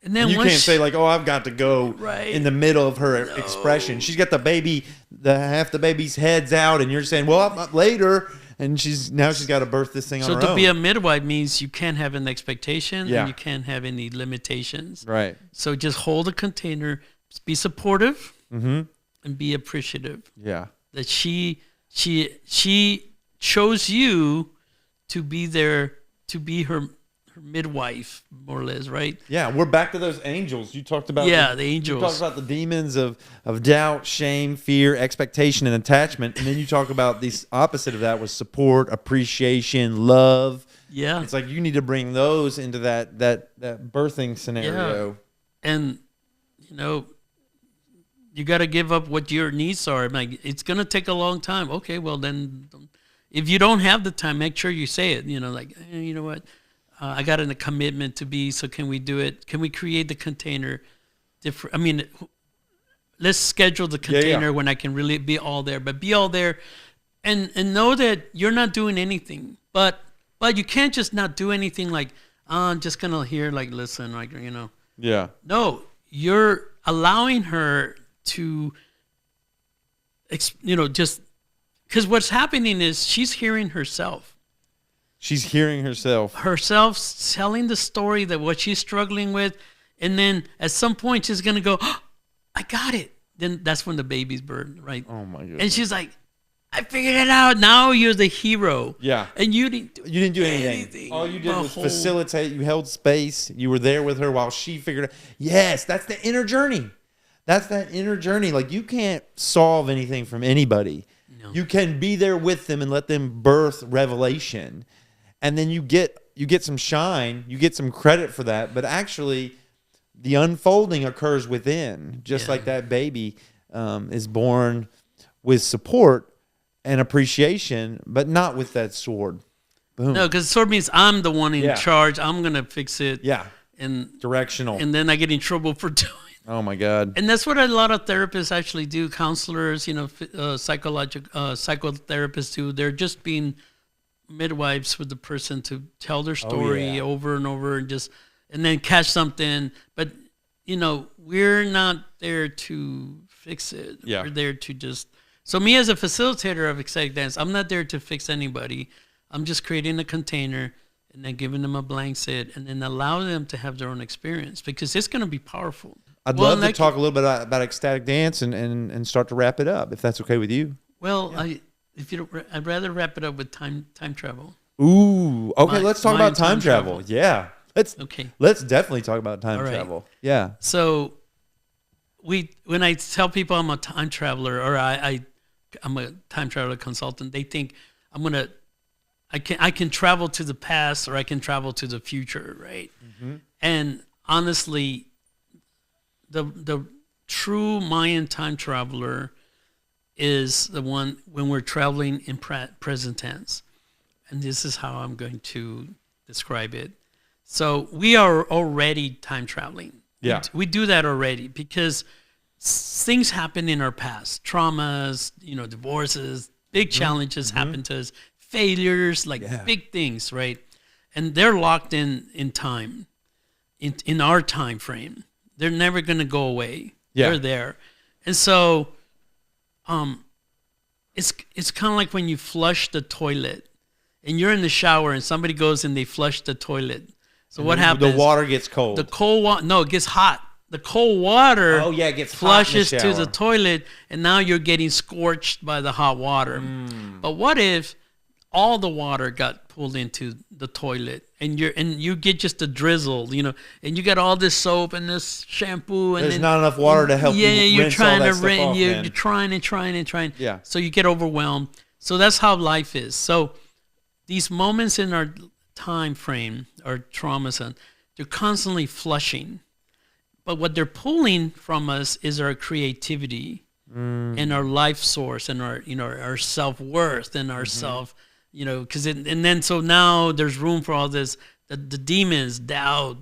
and then you once can't say like, oh, I've got to go in the middle of her expression. She's got the baby, half the baby's head's out, and you're saying, well, I'm later, and she's got to birth this thing on her own. So to be a midwife means you can't have an expectation and you can't have any limitations. Right. So just hold a container, be supportive. Mm-hmm. And be appreciative. Yeah. That she chose you to be there, to be her midwife, more or less, right? Yeah, we're back to those angels. You talked about the angels. You talked about the demons of doubt, shame, fear, expectation, and attachment. And then you talk about the opposite of that was support, appreciation, love. Yeah. It's like you need to bring those into that birthing scenario. Yeah. And you got to give up what your needs are. Like, it's going to take a long time. Okay, well then, if you don't have the time, make sure you say it. Like, you know what, I got in a commitment to be. So can we do it? Can we create the container different? I mean, let's schedule the container when I can really be all there. But be all there, and know that you're not doing anything. But you can't just not do anything. Like, I'm just gonna hear, like, listen, like, you know. Yeah. No, you're allowing her to, you know, just because what's happening is she's hearing herself. She's hearing herself. Herself telling the story that what she's struggling with, and then at some point she's gonna go, oh, I got it. Then that's when the baby's born, right? Oh my goodness. And she's like, I figured it out. Now you're the hero. Yeah. And you didn't do anything. All you did was facilitate. You held space. You were there with her while she figured it. Yes, that's the inner journey. That's that inner journey. Like, you can't solve anything from anybody. No. You can be there with them and let them birth revelation. And then you get some shine. You get some credit for that. But actually, the unfolding occurs within. Just like that baby is born with support and appreciation, but not with that sword. Boom. No, because sword means I'm the one in charge. I'm going to fix it. Yeah. And directional. And then I get in trouble for doing it. Oh, my God. And that's what a lot of therapists actually do. Counselors, you know, psychotherapists do. They're just being midwives with the person to tell their story over and over and then catch something. But, you know, we're not there to fix it. Yeah. We're there to just... So me as a facilitator of ecstatic dance, I'm not there to fix anybody. I'm just creating a container and then giving them a blank slate and then allow them to have their own experience because it's going to be powerful. I'd love to talk a little bit about ecstatic dance and start to wrap it up, if that's okay with you. Well, I'd rather wrap it up with time travel. Ooh, okay. Let's talk about time travel. Yeah, let's definitely talk about time travel. Yeah. So when I tell people I'm a time traveler or I'm a time traveler consultant, they think I can travel to the past or I can travel to the future, right? Mm-hmm. And honestly, the true Mayan time traveler is the one when we're traveling in present tense. And this is how I'm going to describe it. So we are already time traveling. Yeah. We do that already because things happen in our past. Traumas, you know, divorces, big challenges happen to us. Failures, like big things, right? And they're locked in time, in our time frame. They're never going to go away. Yeah. They're there. And so it's kind of like when you flush the toilet and you're in the shower and somebody goes and they flush the toilet. So what happens? The water gets cold. The cold water, no, it gets hot. The cold water it gets flushes hot in the to the toilet, and now you're getting scorched by the hot water. But what if all the water got pulled into the toilet, and you get just a drizzle, you know, and you got all this soap and this shampoo, and there's not enough water to help you rinse all that stuff off, you're trying and trying and trying. Yeah. So you get overwhelmed. So that's how life is. So these moments in our time frame, our traumas, they're constantly flushing. But what they're pulling from us is our creativity and our life source and our self-worth and our self, you know, and then so now there's room for all this, the demons, doubt,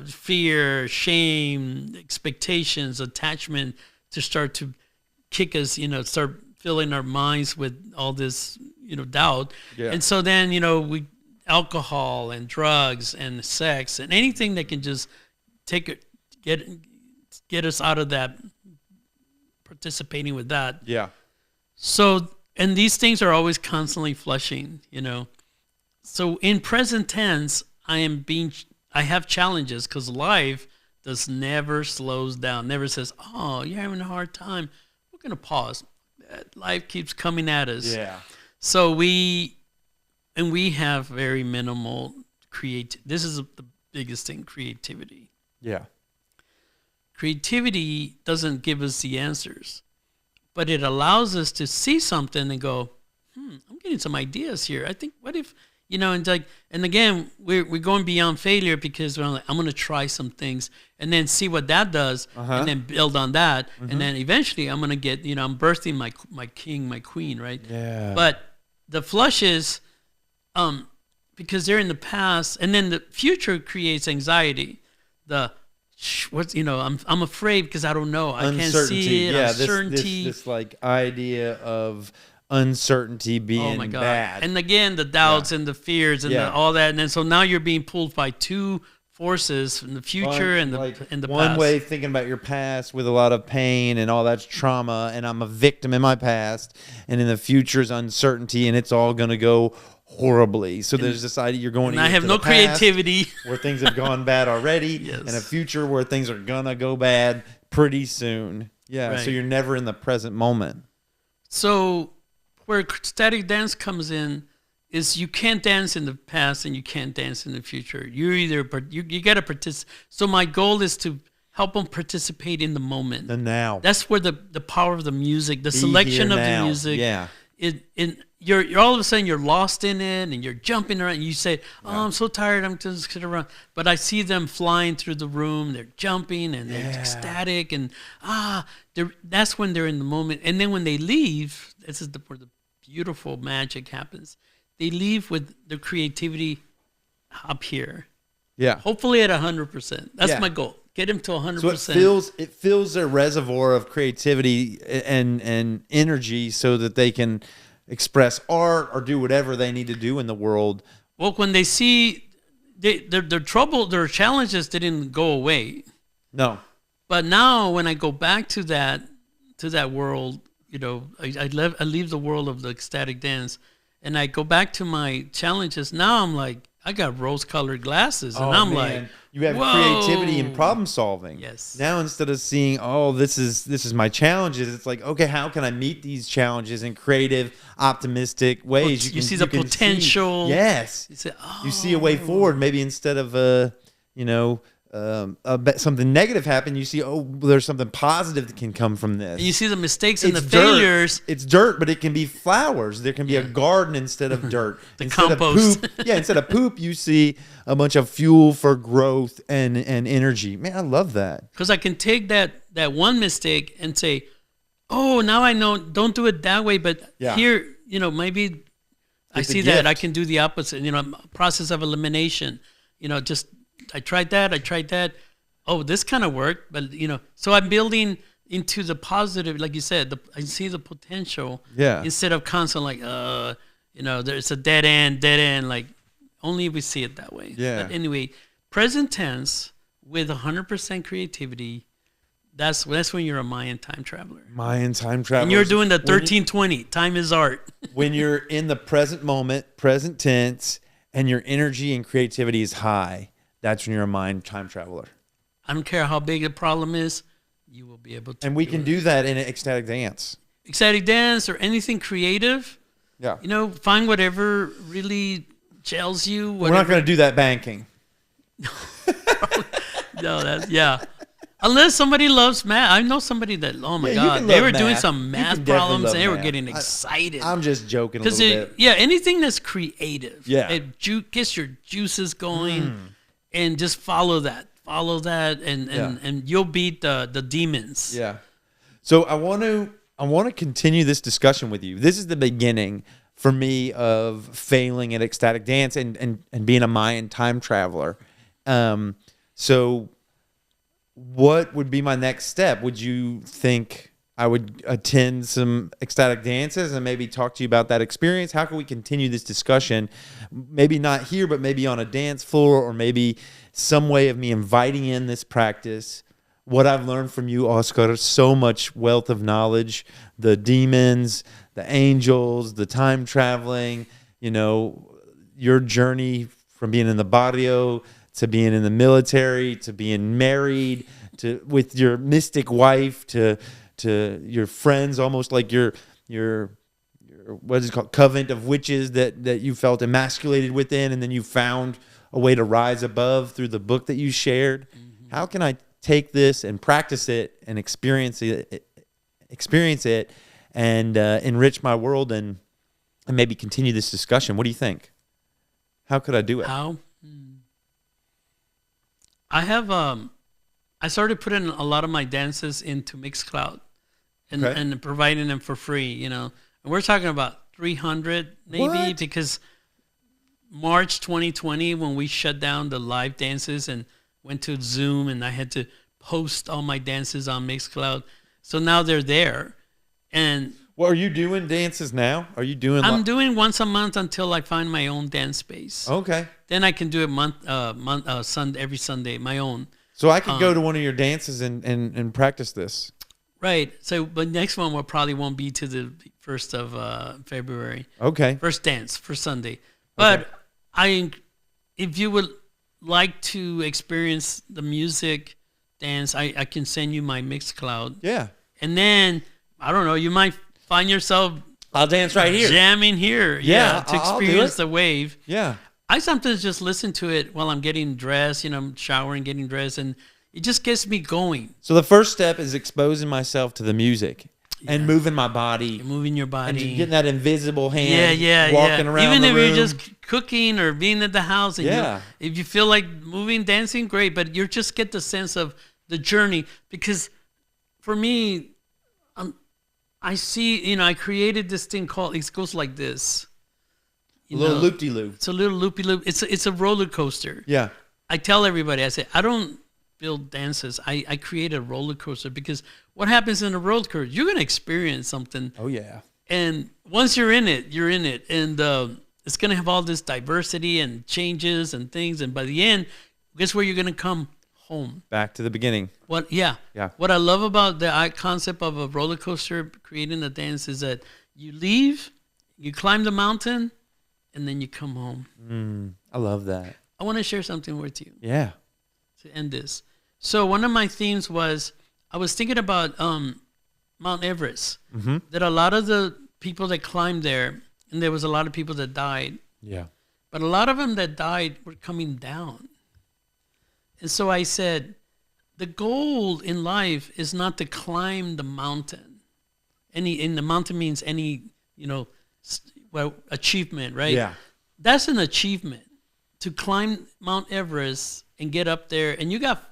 fear, shame, expectations, attachment to start to kick us, you know, start filling our minds with all this, you know, doubt. Yeah. And so then, you know, alcohol and drugs and sex and anything that can just get us out of that, participating with that. Yeah. So, and these things are always constantly flushing, you know. So in present tense, I have challenges because life never slows down, never says, oh, you're having a hard time. We're going to pause. Life keeps coming at us. Yeah. So we have very minimal this is the biggest thing, creativity. Yeah. Creativity doesn't give us the answers, but it allows us to see something and go, I'm getting some ideas here. I think, what if, you know, and again, we're going beyond failure because we're like, I'm going to try some things and then see what that does and then build on that. And then eventually I'm going to get, you know, I'm birthing my king, my queen, right? Yeah. But the flushes, because they're in the past, and then the future creates anxiety. What's I'm afraid because I don't know. I can't see it. Yeah, uncertainty. this like idea of uncertainty being bad. And again, the doubts and the fears and all that, and then so now you're being pulled by two forces in the future and the past. One way thinking about your past with a lot of pain and all that's trauma, and I'm a victim in my past, and in the future is uncertainty, and it's all going to go horribly. So there's this idea you're going. And I have no creativity where things have gone bad already, and a future where things are gonna go bad pretty soon. Yeah. Right. So you're never in the present moment. So where ecstatic dance comes in is you can't dance in the past and you can't dance in the future. You're either you got to participate. So my goal is to help them participate in the moment. The now. That's where the power of the music, the selection of the music. Yeah. You're all of a sudden you're lost in it and you're jumping around. And you say, "Oh, I'm so tired. I'm just gonna run." But I see them flying through the room. They're jumping and they're ecstatic and that's when they're in the moment. And then when they leave, this is where the beautiful magic happens. They leave with their creativity up here. Yeah. Hopefully at 100%. That's my goal. Get them to 100%. So it fills their reservoir of creativity and energy so that they can express art or do whatever they need to do in the world. Well, when they see their challenges didn't go away. No. But now when I go back to that world, I leave the world of the ecstatic dance and I go back to my challenges. Now I'm like, I got rose-colored glasses, and I'm like, you have creativity and problem solving. Yes. Now instead of seeing, this is my challenges, it's like, okay, how can I meet these challenges in creative, optimistic ways? You see the potential. Yes. You see a way forward. Maybe instead of something negative happen, you see, there's something positive that can come from this. And you see the mistakes and the failures. It's dirt, but it can be flowers. There can be a garden instead of dirt. Instead compost. Of poop, instead of poop, you see a bunch of fuel for growth and energy. Man, I love that. Because I can take that one mistake and say, now I know, don't do it that way, but here, maybe I see that I can do the opposite. Process of elimination. I tried that. Oh, this kind of worked, but so I'm building into the positive, like you said. I see the potential. Yeah. Instead of constant there's a dead end. Like only we see it that way. Yeah. But anyway, present tense with 100% creativity. That's when you're a Mayan time traveler. And you're doing the 1320. Time is art. When you're in the present moment, present tense, and your energy and creativity is high. That's when you're a Mayan time traveler. I don't care how big the problem is, you will be able to. And we can do that in an ecstatic dance. Ecstatic dance or anything creative. Yeah. Find whatever really gels you. We're not going to do that banking. No, unless somebody loves math. I know somebody that, oh my God, they were doing some math problems and they were getting excited. I'm just joking a little bit. Anything that's creative. Yeah. It gets your juices going. And just follow that, and you'll beat the demons. Yeah. So I want to continue this discussion with you. This is the beginning for me of failing at ecstatic dance and being a Mayan time traveler. So what would be my next step? Would you think I would attend some ecstatic dances and maybe talk to you about that experience? How can we continue this discussion? Maybe not here, but maybe on a dance floor, or maybe some way of me inviting in this practice. What I've learned from you, Oscar, so much wealth of knowledge, the demons, the angels, the time traveling, your journey from being in the barrio to being in the military, to being married, to with your mystic wife, to your friends, almost like your what is it called, covenant of witches that you felt emasculated within, and then you found a way to rise above through the book that you shared. Mm-hmm. How can I take this and practice it and experience it and enrich my world and maybe continue this discussion? What do you think? How could I do it? How? I have I started putting a lot of my dances into Mixcloud and providing them for free, And we're talking about 300 maybe, because March 2020 when we shut down the live dances and went to Zoom, and I had to post all my dances on Mixcloud. So now they're there. And Well, are you doing dances now? Are you doing? I'm doing once a month until I find my own dance space. Okay. Then I can do it Sunday, every Sunday, my own. So I could go to one of your dances and practice this. Right. So, but next one probably won't be to the 1st of February. Okay. First dance for Sunday. But if you would like to experience the music dance, I can send you my Mixcloud. Yeah. And then, I don't know, you might find yourself I'll dance right here. jamming here. Yeah, to I'll do experience it. the wave. Yeah. I sometimes just listen to it while I'm getting dressed, I'm showering, getting dressed, and it just gets me going. So the first step is exposing myself to the music and moving my body. You're moving your And body. getting that invisible hand walking around Even the if room. you're just cooking or being at the house, and if you feel like moving, dancing, great. But you just get the sense of the journey. Because for me, I see, I created this thing called, it goes like this. A little loop-de-loop. It's a little loopy-loop. It's a roller coaster. Yeah. I tell everybody, I say, I don't build dances. I create a roller coaster, because what happens in a roller coaster, you're going to experience something. Oh, yeah. And once you're in it, you're in it. And it's going to have all this diversity and changes and things. And by the end, guess where you're going to come? Home. Back to the beginning. Yeah. What I love about the concept of a roller coaster creating a dance is that you leave, you climb the mountain, and then you come home. I love that. I want to share something with you. Yeah. To end this. So one of my themes was, I was thinking about Mount Everest. That a lot of the people that climbed there, and there was a lot of people that died. Yeah. But a lot of them that died were coming down. And so I said, the goal in life is not to climb the mountain. And the mountain means any, achievement, right? Yeah. That's an achievement. To climb Mount Everest and get up there, and you got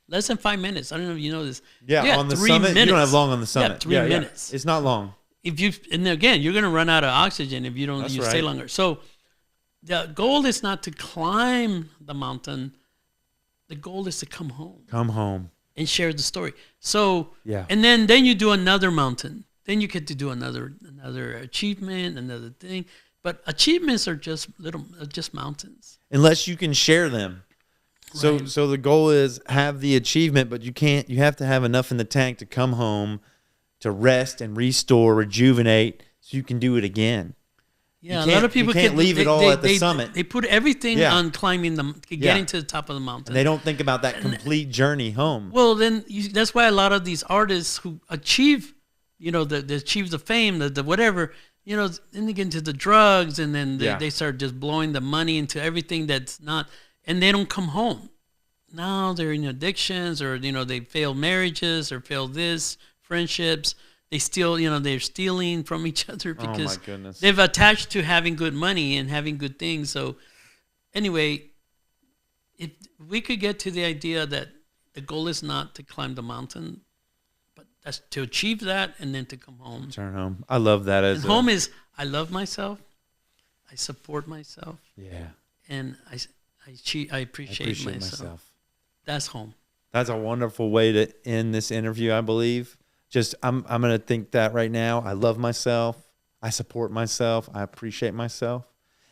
less than 5 minutes. I don't know if you know this. Yeah, on the summit. You don't have long on the summit. Yeah, 3 minutes. It's not long. And again, you're going to run out of oxygen if you don't. That's stay longer. So the goal is not to climb the mountain. The goal is to come home. Come home. And share the story. So yeah. And then you do another mountain. Then you get to do another achievement, another thing. But achievements are just mountains. Unless you can share them. Right. So the goal is have the achievement, but you have to have enough in the tank to come home, to rest and restore, rejuvenate, so you can do it again. Yeah, a lot of people can't leave it all at the summit. They put everything on climbing getting to the top of the mountain. And they don't think about that complete journey home. Well, then that's why a lot of these artists who achieve, they achieve the fame, the whatever, then they get into the drugs, and then they start just blowing the money into everything that's not, and they don't come home. Now they're in addictions, or they fail marriages, or fail friendships. They steal, they're stealing from each other because they've attached to having good money and having good things. So anyway, if we could get to the idea that the goal is not to climb the mountain, but that's to achieve that and then to come home. Return home. I love that. Home is, I love myself. I support myself. Yeah. And I appreciate myself. That's home. That's a wonderful way to end this interview, I believe. I'm going to think that right now. I love myself. I support myself. I appreciate myself.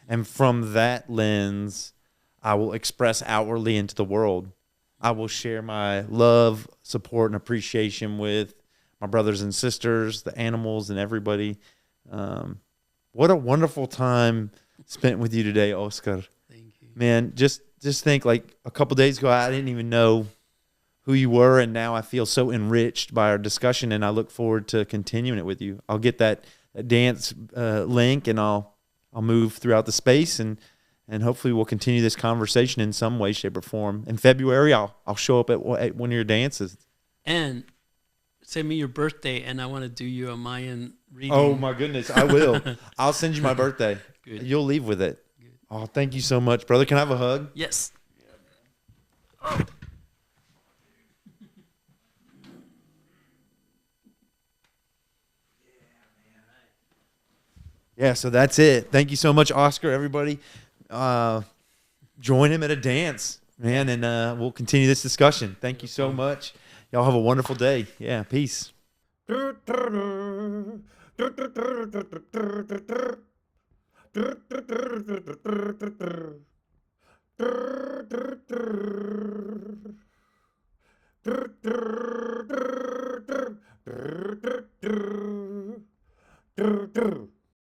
And from that lens, I will express outwardly into the world. I will share my love, support, and appreciation with my brothers and sisters, the animals, and everybody. What a wonderful time spent with you today, Oscar. Thank you. Man, just think, like a couple days ago, I didn't even know who you were, and now I feel so enriched by our discussion, and I look forward to continuing it with you. I'll get that dance link, and I'll move throughout the space, and hopefully we'll continue this conversation in some way, shape, or form. In February, I'll show up at one of your dances. And send me your birthday, and I want to do you a Mayan reading. Oh my goodness, I will. I'll send you my birthday. Good. You'll leave with it. Good. Oh, thank you so much, brother. Can I have a hug? Yes. Yeah, so that's it. Thank you so much, Oscar, everybody. join him at a dance, man, and we'll continue this discussion. Thank you so much. Y'all have a wonderful day. Yeah, peace.